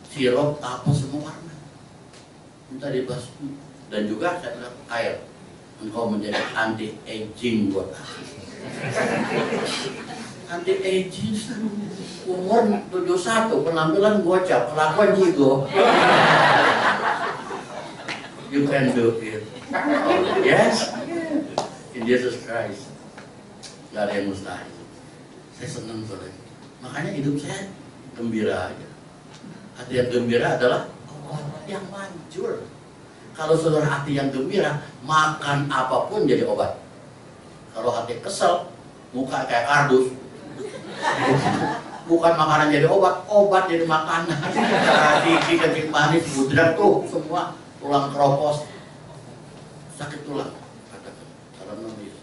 [SPEAKER 1] sirup apa semua warna. Minta dibasmi. Dan juga saya bilang air, engkau menjadi anti aging buat aku. Anti aging, umur 71, penampilan gocap, kelakuan jigo. You can do it. Yes, in Jesus Christ. Gak ada yang mustahil. Saya senang saudara. Makanya hidup saya gembira aja. Hati yang gembira adalah obat yang manjur. Kalau saudara hati yang gembira, makan apapun jadi obat. Kalau hati kesel, muka kayak kardus, bukan makanan jadi obat, obat jadi makanan. Gigi, kencing manis, budrak tuh semua, tulang keropos, sakit tulang. Katakan, karena nulis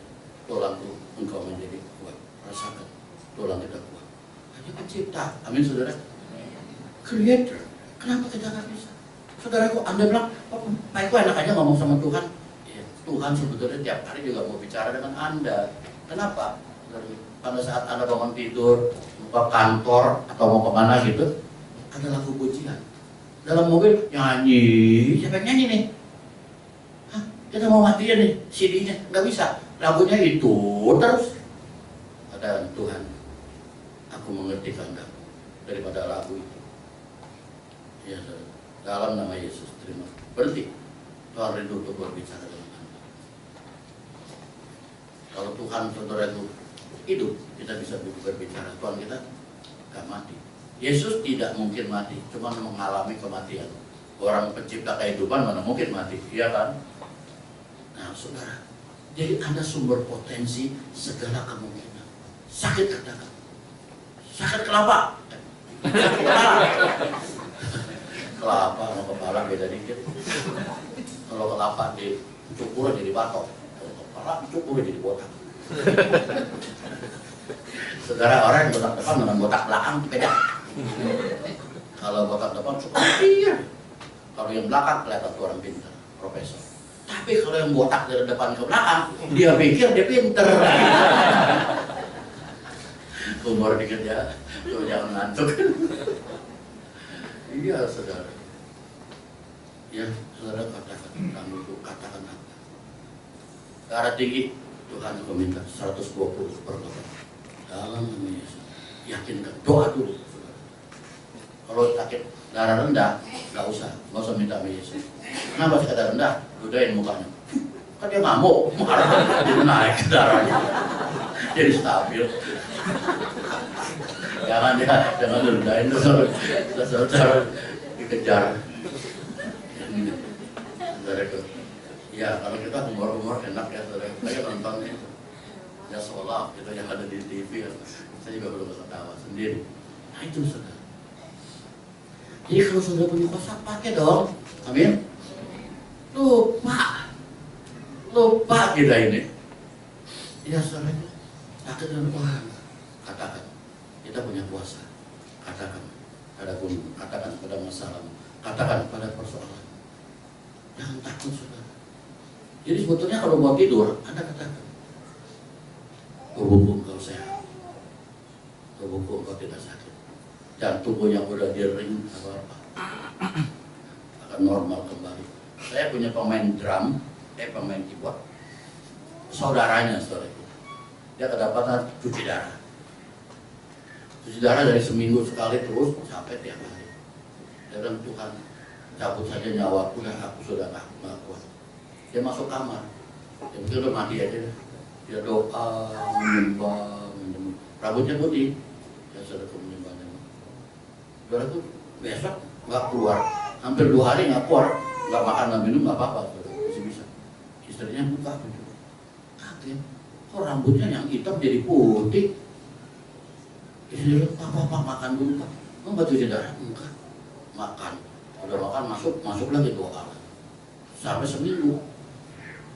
[SPEAKER 1] tulangku engkau menjadi kuat. Rasakan tulang kita kuat. Hanya pencipta, amin saudara. Creator, kenapa kita nggak bisa? Saudaraku, Anda bilang, Pak Eko enak aja ngomong sama Tuhan. Ya, Tuhan sebetulnya tiap hari juga mau bicara dengan Anda. Kenapa? Pada saat Anda bangun tidur, ke kantor atau mau kemana gitu, ada lagu pujian. Dalam mobil nyanyi, siapa yang nyanyi nih? Hah? Kita mau matiin nih CD-nya, nggak bisa. lagunya itu terus. Kata Tuhan, aku mengerti kehendakmu daripada lagu itu. Ya, saudara. Dalam nama Yesus, terima. Berhenti. Tuhan rindu untuk berbicara dengan Anda. Kalau Tuhan saudara itu hidup, kita bisa berbicara. Tuhan kita gak mati. Yesus tidak mungkin mati, cuma mengalami kematian. Orang pencipta kehidupan mana mungkin mati, iya kan? Nah, saudara, jadi Anda sumber potensi segala kemungkinan. Sakit katakan, sakit kelapa, kelapa sama kepala beda dikit. Kalau kelapa dicukur jadi batok, kalau kepala dicukur jadi botak. Saudara, orang yang botak depan dengan botak belakang beda. Kalau botak depan suka iya. Kalau yang belakang kelihatan orang pintar, profesor. Tapi kalau yang botak dari depan ke belakang, dia pikir dia pintar. Humor dikit ya, coba jangan ngantuk. Iya saudara. Ya saudara, katakan kamu itu katakan apa? Darah tinggi Tuhan aku minta 120 per orang. Dalam nama Yesus. Yakinkan, doa dulu. Kalau sakit darah rendah, nggak usah minta sama Yesus. Kenapa sih darah rendah? Ludahin mukanya. Kan dia ngamuk, marah, dia naik darahnya, jadi stabil. Jangan ludahin tuh, saudara dikejar. Saudara itu, ya kalau kita humor enak ya saudara. Saya nontonnya, ya seolah itu yang ada di TV. Saya juga belum ketawa sendiri. Nah itu saudara. Jadi kalau sudah punya kuasa, pakai dong. Amin. Lupa kita ini. Ya saudara, takut dengan Tuhan. Katakan, kita punya kuasa. Katakan pada gunung, katakan pada masalah, katakan pada persoalan. Jangan takut saudara. Jadi sebetulnya kalau mau tidur, Anda katakan, tubuhku engkau sehat, tubuhku engkau tidak sakit. Jantung yang udah diring apa-apa akan normal kembali. Saya punya pemain drum, pemain keyboard, saudaranya saudara itu, dia kedapatan cuci darah dari seminggu sekali terus sampai tiap hari. Dia bilang, Tuhan cabut saja nyawaku dan aku sudah gak kuat. Dia masuk kamar, dia pikir udah mati aja. Dia doa, menyembah, rambutnya putih, dia sudah saudara tuh besok nggak keluar, hampir 2 hari nggak keluar, nggak makan nggak minum nggak apa-apa, masih bisa. Istrinya buka gitu, kaget, kok rambutnya yang hitam jadi putih. Istrinya apa makan dulu pak, nggak cuci darah, enggak makan, udah makan masuk lagi doa, sampai seminggu,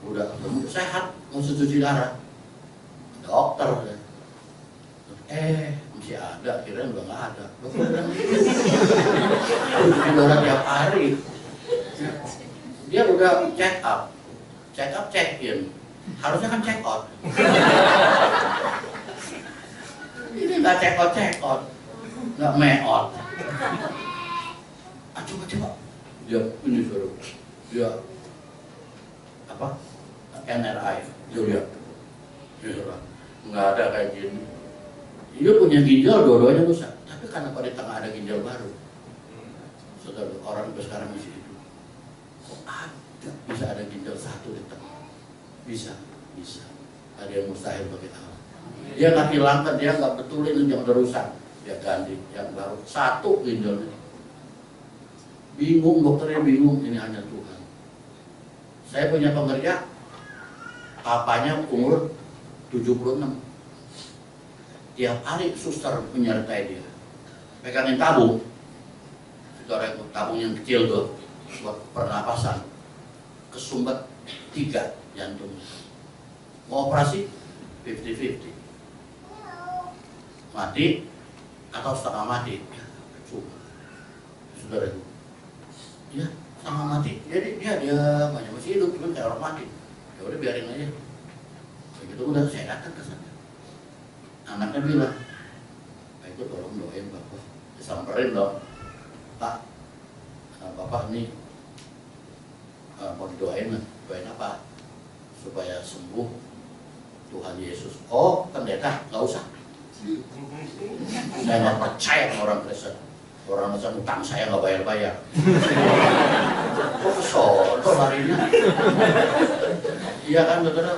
[SPEAKER 1] udah ketemu sehat, nggak usah cuci darah, dokter ya. Masih ada, kirain udah nggak ada. Cuci darah tiap hari. Dia udah check up, check in. Harusnya kan check out. Ini nggak check out, nggak meot. Coba. Dia ini suruh, dia apa? NRI, dia lihat, nggak ada kayak gini. Dia punya ginjal dua-duanya rusak, tapi kenapa di tengah ada ginjal baru? Saudara, orang sekarang masih hidup. Kok ada? Bisa ada ginjal satu di tengah? Bisa. Ada yang mustahil bagi Allah. Dia nggak hilangkan, dia nggak betulin yang udah rusak, dia ganti yang baru satu ginjalnya. Bingung, dokternya bingung, ini hanya Tuhan. Saya punya pengerja, papanya umur 76. Tiap hari suster menyertai dia, pegangin tabung, saudara, tabung yang kecil tuh buat pernapasan, kesumbat 3 jantungnya. Mau operasi 50-50, mati atau setengah mati, cuma saudara itu, ya setengah mati, jadi dia banyak masih hidup, cuma kayak orang mati. Ya udah biarin aja, begitu udah saya datang ke sana. Anaknya bilang, Pak itu tolong doain Bapak. Disamperin dong, Pak, Bapak ini mau didoain apa? Supaya sembuh, nggak usah. Saya nggak percaya sama orang Kristen. Orang Kristen utang saya nggak bayar-bayar. Kok kesono larinya? Iya kan, saudara?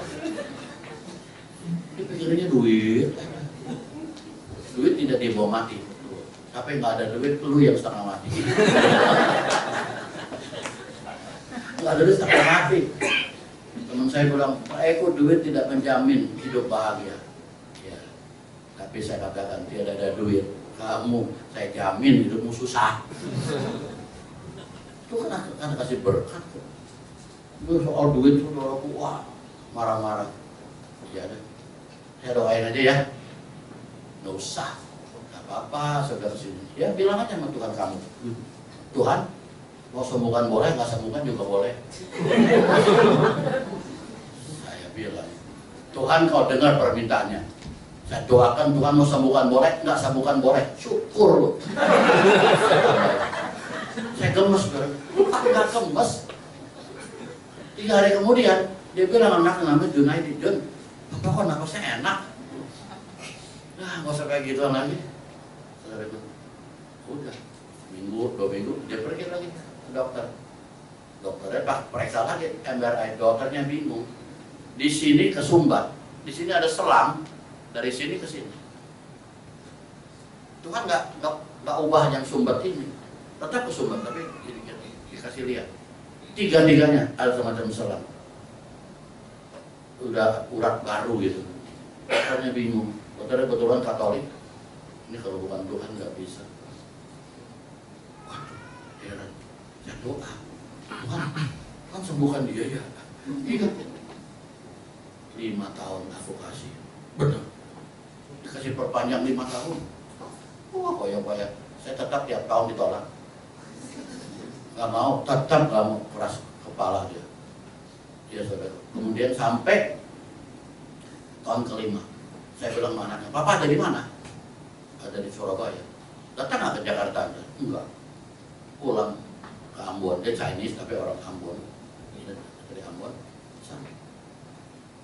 [SPEAKER 1] Dia pikirnya duit. Duit tidak dibawa mati. Tapi nggak ada duit, lu yang setengah mati. Nggak ada duit setengah mati. Teman saya bilang, Pak Eko, duit tidak menjamin hidup bahagia. Ya, tapi saya katakan tidak ada duit, kamu saya jamin hidupmu susah. Itu kan kasih berkat. Itu soal duit saudaraku, wah marah-marah. Iya deh, saya doain aja ya. Nggak usah, nggak apa-apa saudara sini. Ya bilang aja sama Tuhan kamu, Tuhan mau sembuhkan boleh, nggak sembuhkan juga boleh. Saya bilang, Tuhan kau dengar permintaannya. Saya doakan Tuhan mau sembuhkan boleh, nggak sembuhkan boleh. Syukur lu. Saya gemes, nggak gemes. 3 hari kemudian dia bilang, anak namanya Junaidi, Jun, apa kok napasnya enak? Nah, nggak usah kayak gitu lagi. Saudara itu, udah minggu, 2 minggu dia pergi lagi ke dokter. Dokternya pak periksa lagi MRI, dokternya bingung. Di sini kesumbat, di sini ada selang dari sini ke sini. Tuhan nggak ubah yang sumbat ini, tetap kesumbat tapi dikasih lihat. 3-tiganya ada semacam selang. Udah urat baru gitu. Dokternya bingung. Dokternya kebetulan Katolik. Ini kalau bukan Tuhan nggak bisa. Waduh, heran. Ya doa. Tuhan sembuhkan dia ya. Ingat 5 tahun advokasi. Benar. Dikasih perpanjang 5 tahun. Wah, koyak-koyak. Saya tetap tiap tahun ditolak. Nggak mau, tetap nggak mau, keras kepala dia. Ya saudara. Kemudian sampai tahun ke-5, saya bilang sama anaknya, Papa ada di mana? Ada di Surabaya. Datang nggak ke Jakarta? Enggak. Pulang ke Ambon. Dia Chinese tapi orang Ambon. Dari Ambon. Sampai.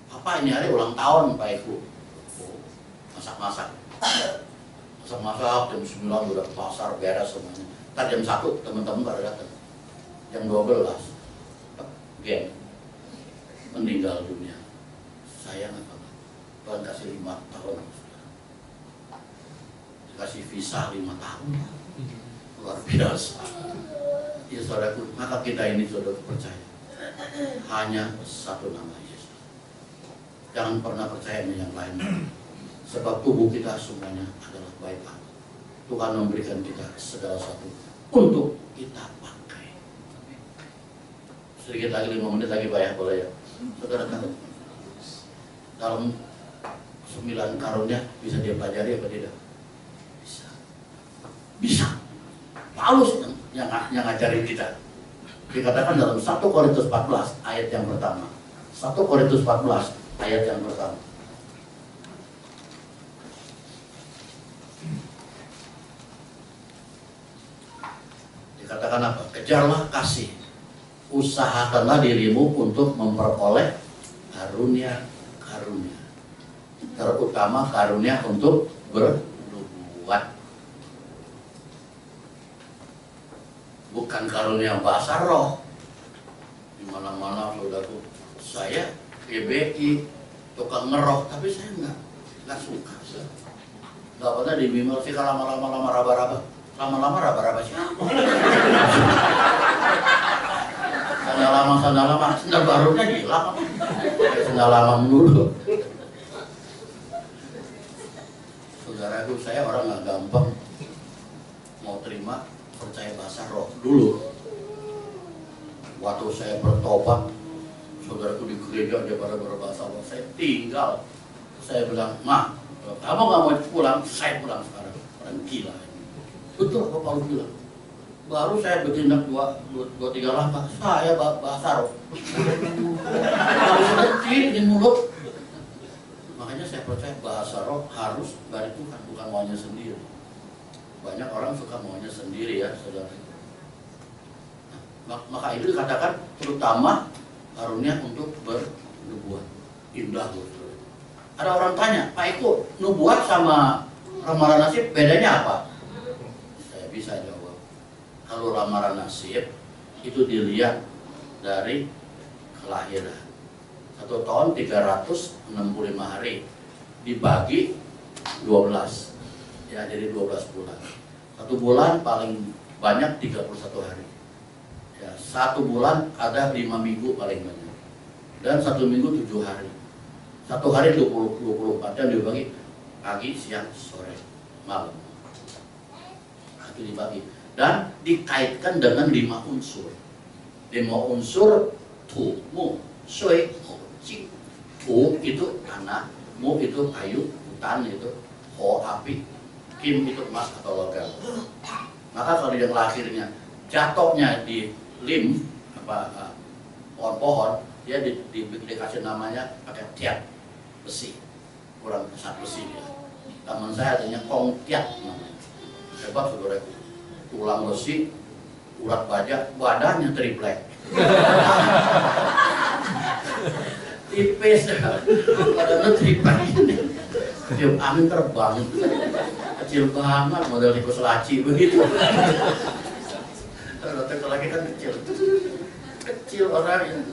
[SPEAKER 1] Papa ini hari ulang tahun Pak Eko. Oh, masak-masak. Masak-masak jam 9 udah ke pasar beres semuanya. Ntar jam 1 teman-teman pada datang. Jam 12 Gen meninggal dunia. Sayang apa? Tuhan kasih 5 tahun. Dikasih visa 5 tahun. Luar biasa. Ya saudaraku, maka kita ini saudara percaya hanya satu nama Yesus. Jangan pernah percaya yang lain. Sebab tubuh kita semuanya adalah baik Allah. Tuhan memberikan kita segala sesuatu untuk kita pakai. Sedikit lagi 5 menit lagi Pak ya, boleh ya? Saudara tahu dalam 9 karunia bisa dia pelajari apa tidak? Bisa. Bisa. Paulus yang ngajarin kita. Dikatakan dalam 1 Korintus 14 ayat yang pertama. 1 Korintus 14 ayat yang pertama. Dikatakan apa? Kejarlah kasih, usahakanlah dirimu untuk memperoleh karunia-karunia, terutama karunia untuk bernubuat. Bukan karunia bahasa roh. Di mana-mana saudaraku, saya GBI tukang ngeroh, tapi saya nggak suka. Nggak pernah dibimbing sih lama-lama raba-raba. Lama-lama raba-raba siapa? Sandal lama, sandal barunya hilang. Sandal lama dulu. Saudaraku, saya orang nggak gampang mau terima percaya bahasa roh dulu. Waktu saya bertobat, saudaraku di gereja dia pada berbahasa roh, saya tinggal. Saya bilang, Ma, kamu nggak mau pulang, saya pulang sekarang. Orang gila. Betul apa Paulus bilang. Baru saya bertindak 2-3 langkah, saya bahasa roh. Harus berhenti di mulut. Makanya saya percaya bahasa roh harus dari Tuhan, bukan maunya sendiri. Banyak orang suka maunya sendiri ya, saudara. Nah, maka itu dikatakan terutama karunia untuk bernubuat. Indah loh, saudara. Ada orang tanya, Pak Eko, nubuat sama ramalan nasib bedanya apa? Saya bisa jawab. Kalau ramalan nasib itu dilihat dari kelahiran. 1 tahun 365 hari dibagi 12, ya jadi 12 bulan. 1 bulan paling banyak 31 hari. Ya, 1 bulan ada 5 minggu paling banyak. Dan 1 minggu 7 hari. 1 hari 24 jam dibagi pagi, siang, sore, malam. Itu dibagi. Dan dikaitkan dengan 5 unsur. 5 unsur tu, mu, sui, ho, jing. Tu itu tanah, mu itu kayu, hutan itu, ho api, kim itu emas atau logam. Maka kalau yang lahirnya jatuhnya di lim pohon-pohon, dia dikasih namanya pakai tiap besi, kurang besar besi dia. Teman saya adanya kongtiak namanya. Hebat saudara, tulang besi, urat baja, badannya triplek. Tipis, badannya triplek ini. Tiup angin terbang, kecil banget, model tikus laci begitu. Kalau lagi kan kecil orangnya.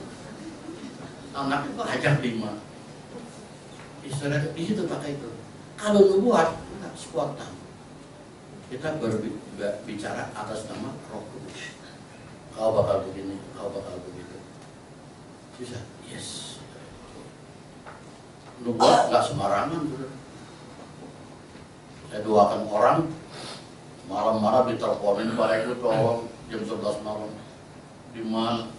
[SPEAKER 1] Anaknya kok ajak 5. Istilah di situ pakai itu. Kalau nubuat, enggak spontan. Kita berbicara atas nama Roh Kudus. Kau bakal begini, kau bakal begitu. Bisa? Yes. Nubuat nggak sembarangan, saudara. Saya doakan orang, malam-malam diteleponin, Pak Eko tolong jam 11 malam. Di mana?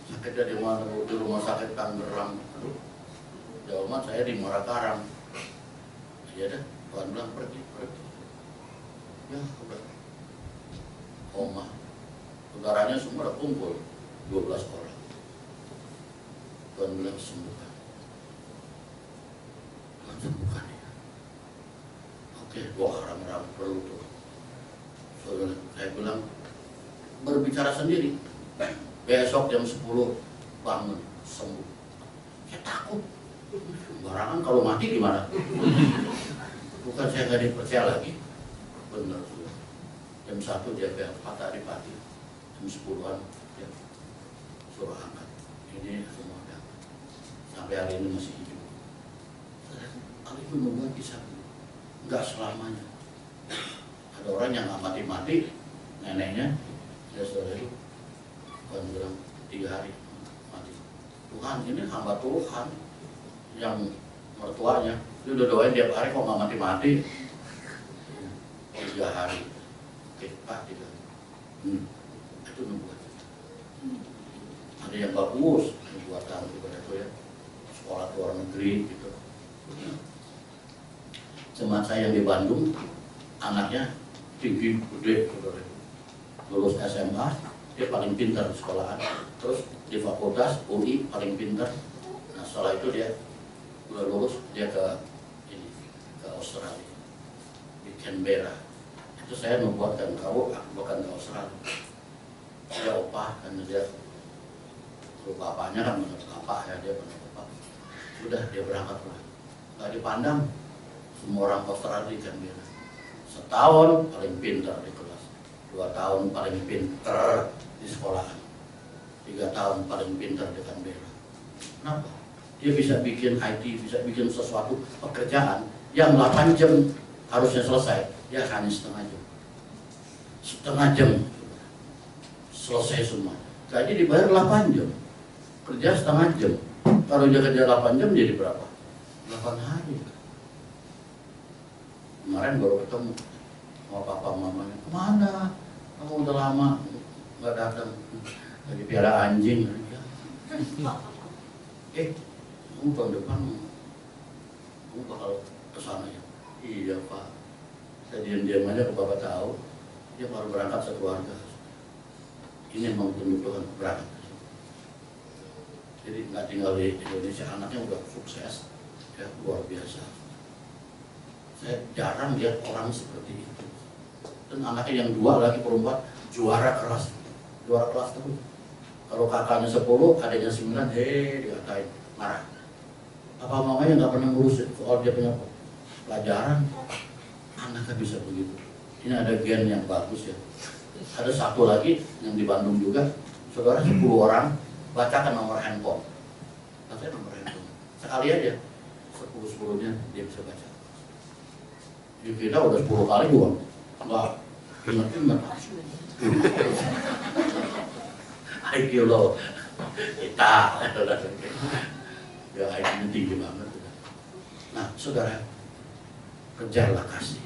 [SPEAKER 1] Sakitnya di mana? Di rumah sakit Tangerang. Aduh, jawaban saya di Muara Karang. Ya dah, Tuhan bilang pergi. Ya, udah. Oma, saudaranya semua udah kumpul, 12 orang. Tuhan bilang sembuhkan. Tuhan sembuhkan ya. Oke, doa rame-rame perlu tuh. Saya bilang berbicara sendiri. Besok jam 10 bangun sembuh. Saya takut. Sembarangan kalau mati gimana? Bukan saya nggak dipercaya lagi. Benar sudah. Jam 1 dia patah di pati. Jam 10-an dia suruh angkat. Ini semua angkat. Sampai hari ini masih hidup. Kalau itu membuat bisa. Enggak selamanya. Ada orang yang nggak mati-mati, neneknya dia sudah itu Tuhan bilang 3 hari mati. Tuhan ini hamba Tuhan yang mertuanya dia udah doain tiap hari kok nggak mati-mati. 3 hari. Oke, Pak, 3 hari. Itu nubuat. Ada yang bagus nubuatan itu ya, sekolah luar negeri gitu. Jemaat saya yang di Bandung, anaknya tinggi, gede, lulus SMA, dia paling pintar di sekolahan. Terus di fakultas UI paling pintar. Nah setelah itu dia udah lulus, dia ke Australia, di Canberra. Itu saya membuatkan kau bukan ke Australia. Dia opah karena dia lupa apanya kan, menurut apa ya dia pernah lupa. Udah dia berangkat lah, nggak dipandang. Semua orang Australia di Canberra. Setahun paling pintar di kelas, 2 tahun paling pintar di sekolahan, 3 tahun paling pintar di Canberra. Kenapa? Dia bisa bikin IT, bisa bikin sesuatu pekerjaan yang 8 jam harusnya selesai, dia hanya setengah jam selesai semua. Jadi dibayar 8 jam, kerja setengah jam. Kalau dia kerja 8 jam jadi berapa? 8 hari. Kemarin baru ketemu sama papa mamanya. Kemana? Kamu udah lama nggak datang. Lagi piara anjing. Kamu tahun depan kamu bakal kesana ya? Iya Pak. Saya diam-diam aja ke bapak tahu. Dia baru berangkat sekeluarga. Ini memang Tuhan berangkat. Jadi nggak tinggal di Indonesia, anaknya udah sukses, ya luar biasa. Saya jarang lihat orang seperti itu. Dan anaknya yang 2 lagi perempuan juara kelas terus. Kalau kakaknya 10, adanya 9, dikatain marah. Papa mamanya nggak pernah ngurusin soal dia punya pelajaran, anaknya bisa begitu. Ini ada gen yang bagus ya. Ada satu lagi yang di Bandung juga, saudara 10 orang bacakan nomor handphone. Katanya nomor handphone. Sekali aja 10-10-nya dia bisa baca. Di kita udah 10 kali juga nggak ingat-ingat. IQ lo kita ya IQ-nya tinggi banget. Nah saudara, kejarlah kasih,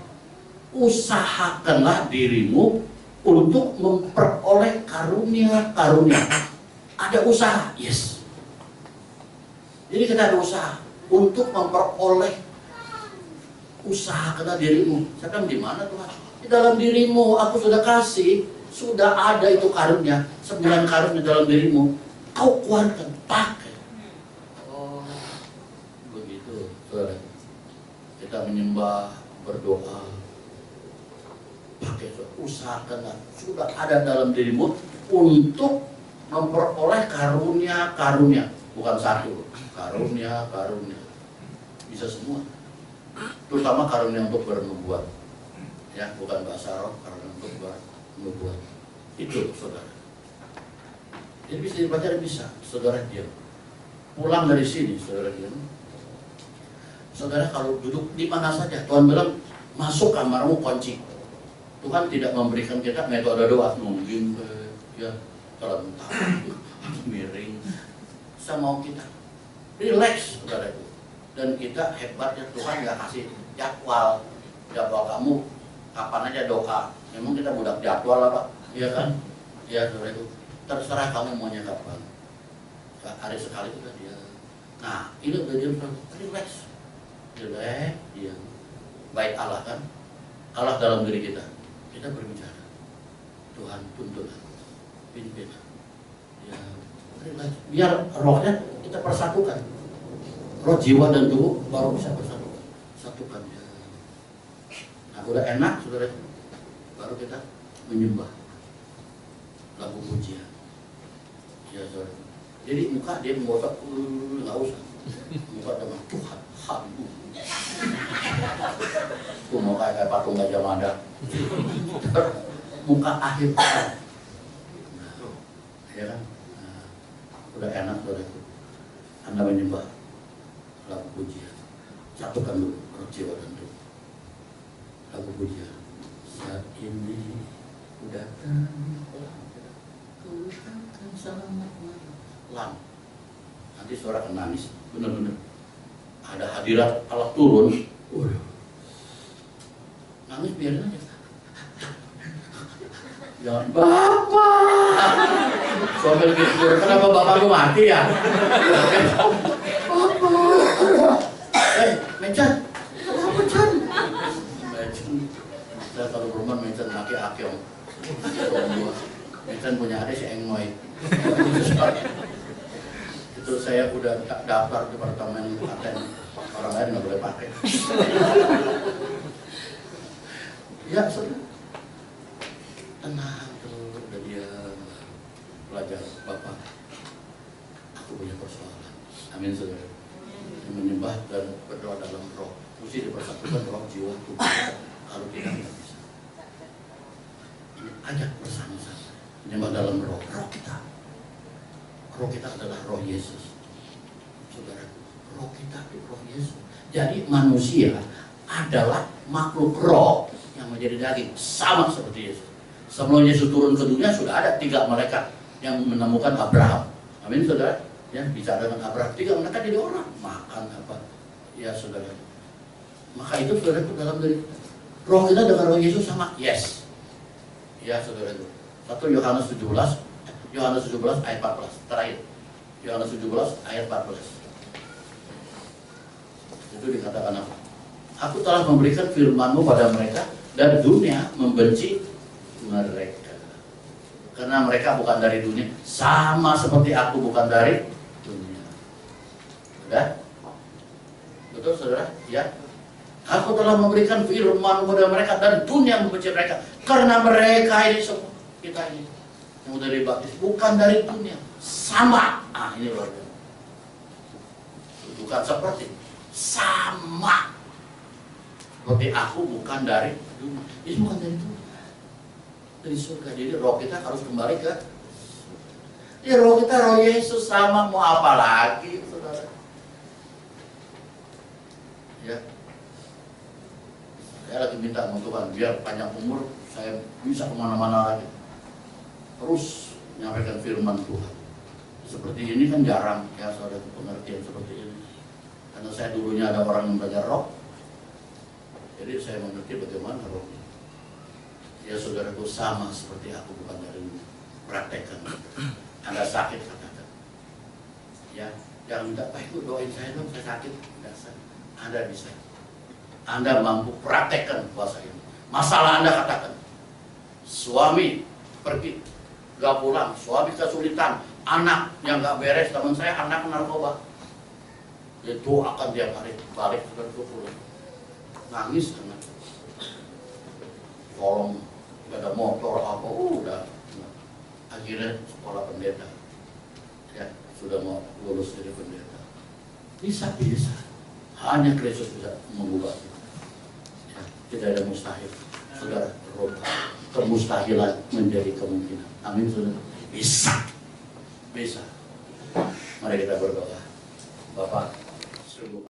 [SPEAKER 1] usahakanlah dirimu untuk memperoleh karunia-karunia. Ada usaha, yes. Jadi kita ada usaha untuk memperoleh, usahakanlah dirimu. Saya bilang di mana Tuhan? Di dalam dirimu, aku sudah kasih, sudah ada itu karunia, 9 karunia dalam dirimu. Kau keluarkan, pakai. Oh, begitu, saudara. Kita menyembah, berdoa, pakai, usahakanlah, sudah ada dalam dirimu untuk memperoleh karunia-karunia. Bukan satu, karunia-karunia. Bisa semua. Terutama karunia untuk bernubuat. Ya, bukan bahasa roh, karunia untuk bernubuat. Itu, saudara. Jadi bisa dibaca, bisa. Saudara diam. Pulang dari sini, saudara diam. Saudara kalau duduk di mana saja, Tuhan bilang, masuk kamarmu kunci. Tuhan tidak memberikan kita metode doa, mungkin ya terlentang, miring. Mau kita relax, saudara itu. Dan kita hebatnya Tuhan nggak kasih jadwal kamu kapan aja doa. Memang kita budak jadwal lah Pak, iya kan? Iya saudara itu. Terserah kamu maunya kapan. Hari sekali itu dia. Nah ini udah dia relax, relax, dia. Baik Allah kan? Allah dalam diri kita. Kita berbicara. Tuhan tuntun aku, pimpin aku. Ya. Biar rohnya kita persatukan, roh, jiwa, dan tubuh baru bisa bersatukan. Satukan ya. Nah udah enak saudara, baru kita menyembah lagu pujian ya saudara. Jadi muka dia mengotak, nggak usah muka dengan Tuhan, haleluya. Tuh mau kayak patung Gajah Mada, muka akhir nah, ya kan. Udah enak saudara, Anda menyembah lagu pujian, satukan dulu roh, jiwa, dan tubuh. Lagu pujian, saat ini ku datang, ku datang selamat malam. Nanti suara akan nangis, bener-bener ada hadirat Allah turun. Nangis biarin aja. Jangan Bapak. Suami lagi tidur, kenapa bapak lu mati ya? Bapak. Mencan. Kenapa Chan? Mencan. Saya kalau rumah Mencan laki akyong. Mencan punya adik si Engmoy. Itu saya udah daftar di departemen paten. Orang lain nggak boleh pakai. Ya, saudara. Tenang tuh, udah dia belajar. Bapak, aku punya persoalan. Amin saudara. Menyembah dan berdoa dalam roh, mesti dipersatukan roh, jiwa, tubuh. Kalau tidak bisa. Ini ajak bersama-sama menyembah dalam roh. Roh kita adalah roh Yesus, saudara. Roh kita itu roh Yesus. Jadi manusia adalah makhluk roh yang menjadi daging, sama seperti Yesus. Sebelum Yesus turun ke dunia sudah ada 3 malaikat yang menemukan Abraham. Amin saudara. Ya, bicara dengan Abraham, 3 mereka jadi orang makan apa? Ya saudara. Maka itu saudara itu dalam diri roh kita dengan roh Yesus sama. Yes. Ya saudara itu. 1 Yohanes 17 ayat 14 terakhir. Yohanes 17 ayat 14. Itu dikatakan apa? Aku telah memberikan firman-Mu pada mereka dan dunia membenci mereka. Karena mereka bukan dari dunia, sama seperti aku bukan dari dunia. Sudah? Betul saudara? Ya. Aku telah memberikan firman kepada mereka dan dunia membenci mereka. Karena mereka ini semua, kita ini yang sudah dibaptis bukan dari dunia, sama. Ah ini luar biasa. bukan seperti, sama seperti aku bukan dari dunia. Itu bukan dari dunia, dari surga. Jadi roh kita harus kembali ke roh kita, roh Yesus sama, mau apa lagi, saudara? Ya, saya lagi minta sama Tuhan biar panjang umur, saya bisa kemana-mana lagi, terus menyampaikan firman Tuhan. Seperti ini kan jarang ya saudara, pengertian seperti ini. Karena saya dulunya ada orang yang belajar roh, jadi saya mengerti bagaimana roh. Ya saudaraku, sama seperti aku bukan dari dunia. Praktekkan. Anda sakit, katakan. Ya, jangan minta, Pak itu doain saya dong, saya sakit. Tidak, Anda bisa. Anda mampu praktekkan puasa ini. Masalah Anda katakan. Suami pergi, gak pulang, suami kesulitan, anak yang gak beres, teman saya anak narkoba. Itu akan tiap hari balik ke pulang. Nangis karena tolong, gak ada motor apa, udah. Akhirnya sekolah pendeta, ya sudah mau lulus jadi pendeta. Bisa, hanya Kristus bisa mengubah. Ya, tidak ada mustahil, saudara. Kemustahilan menjadi kemungkinan. Amin, saudara. Bisa. Mari kita berdoa. Bapak, sungguh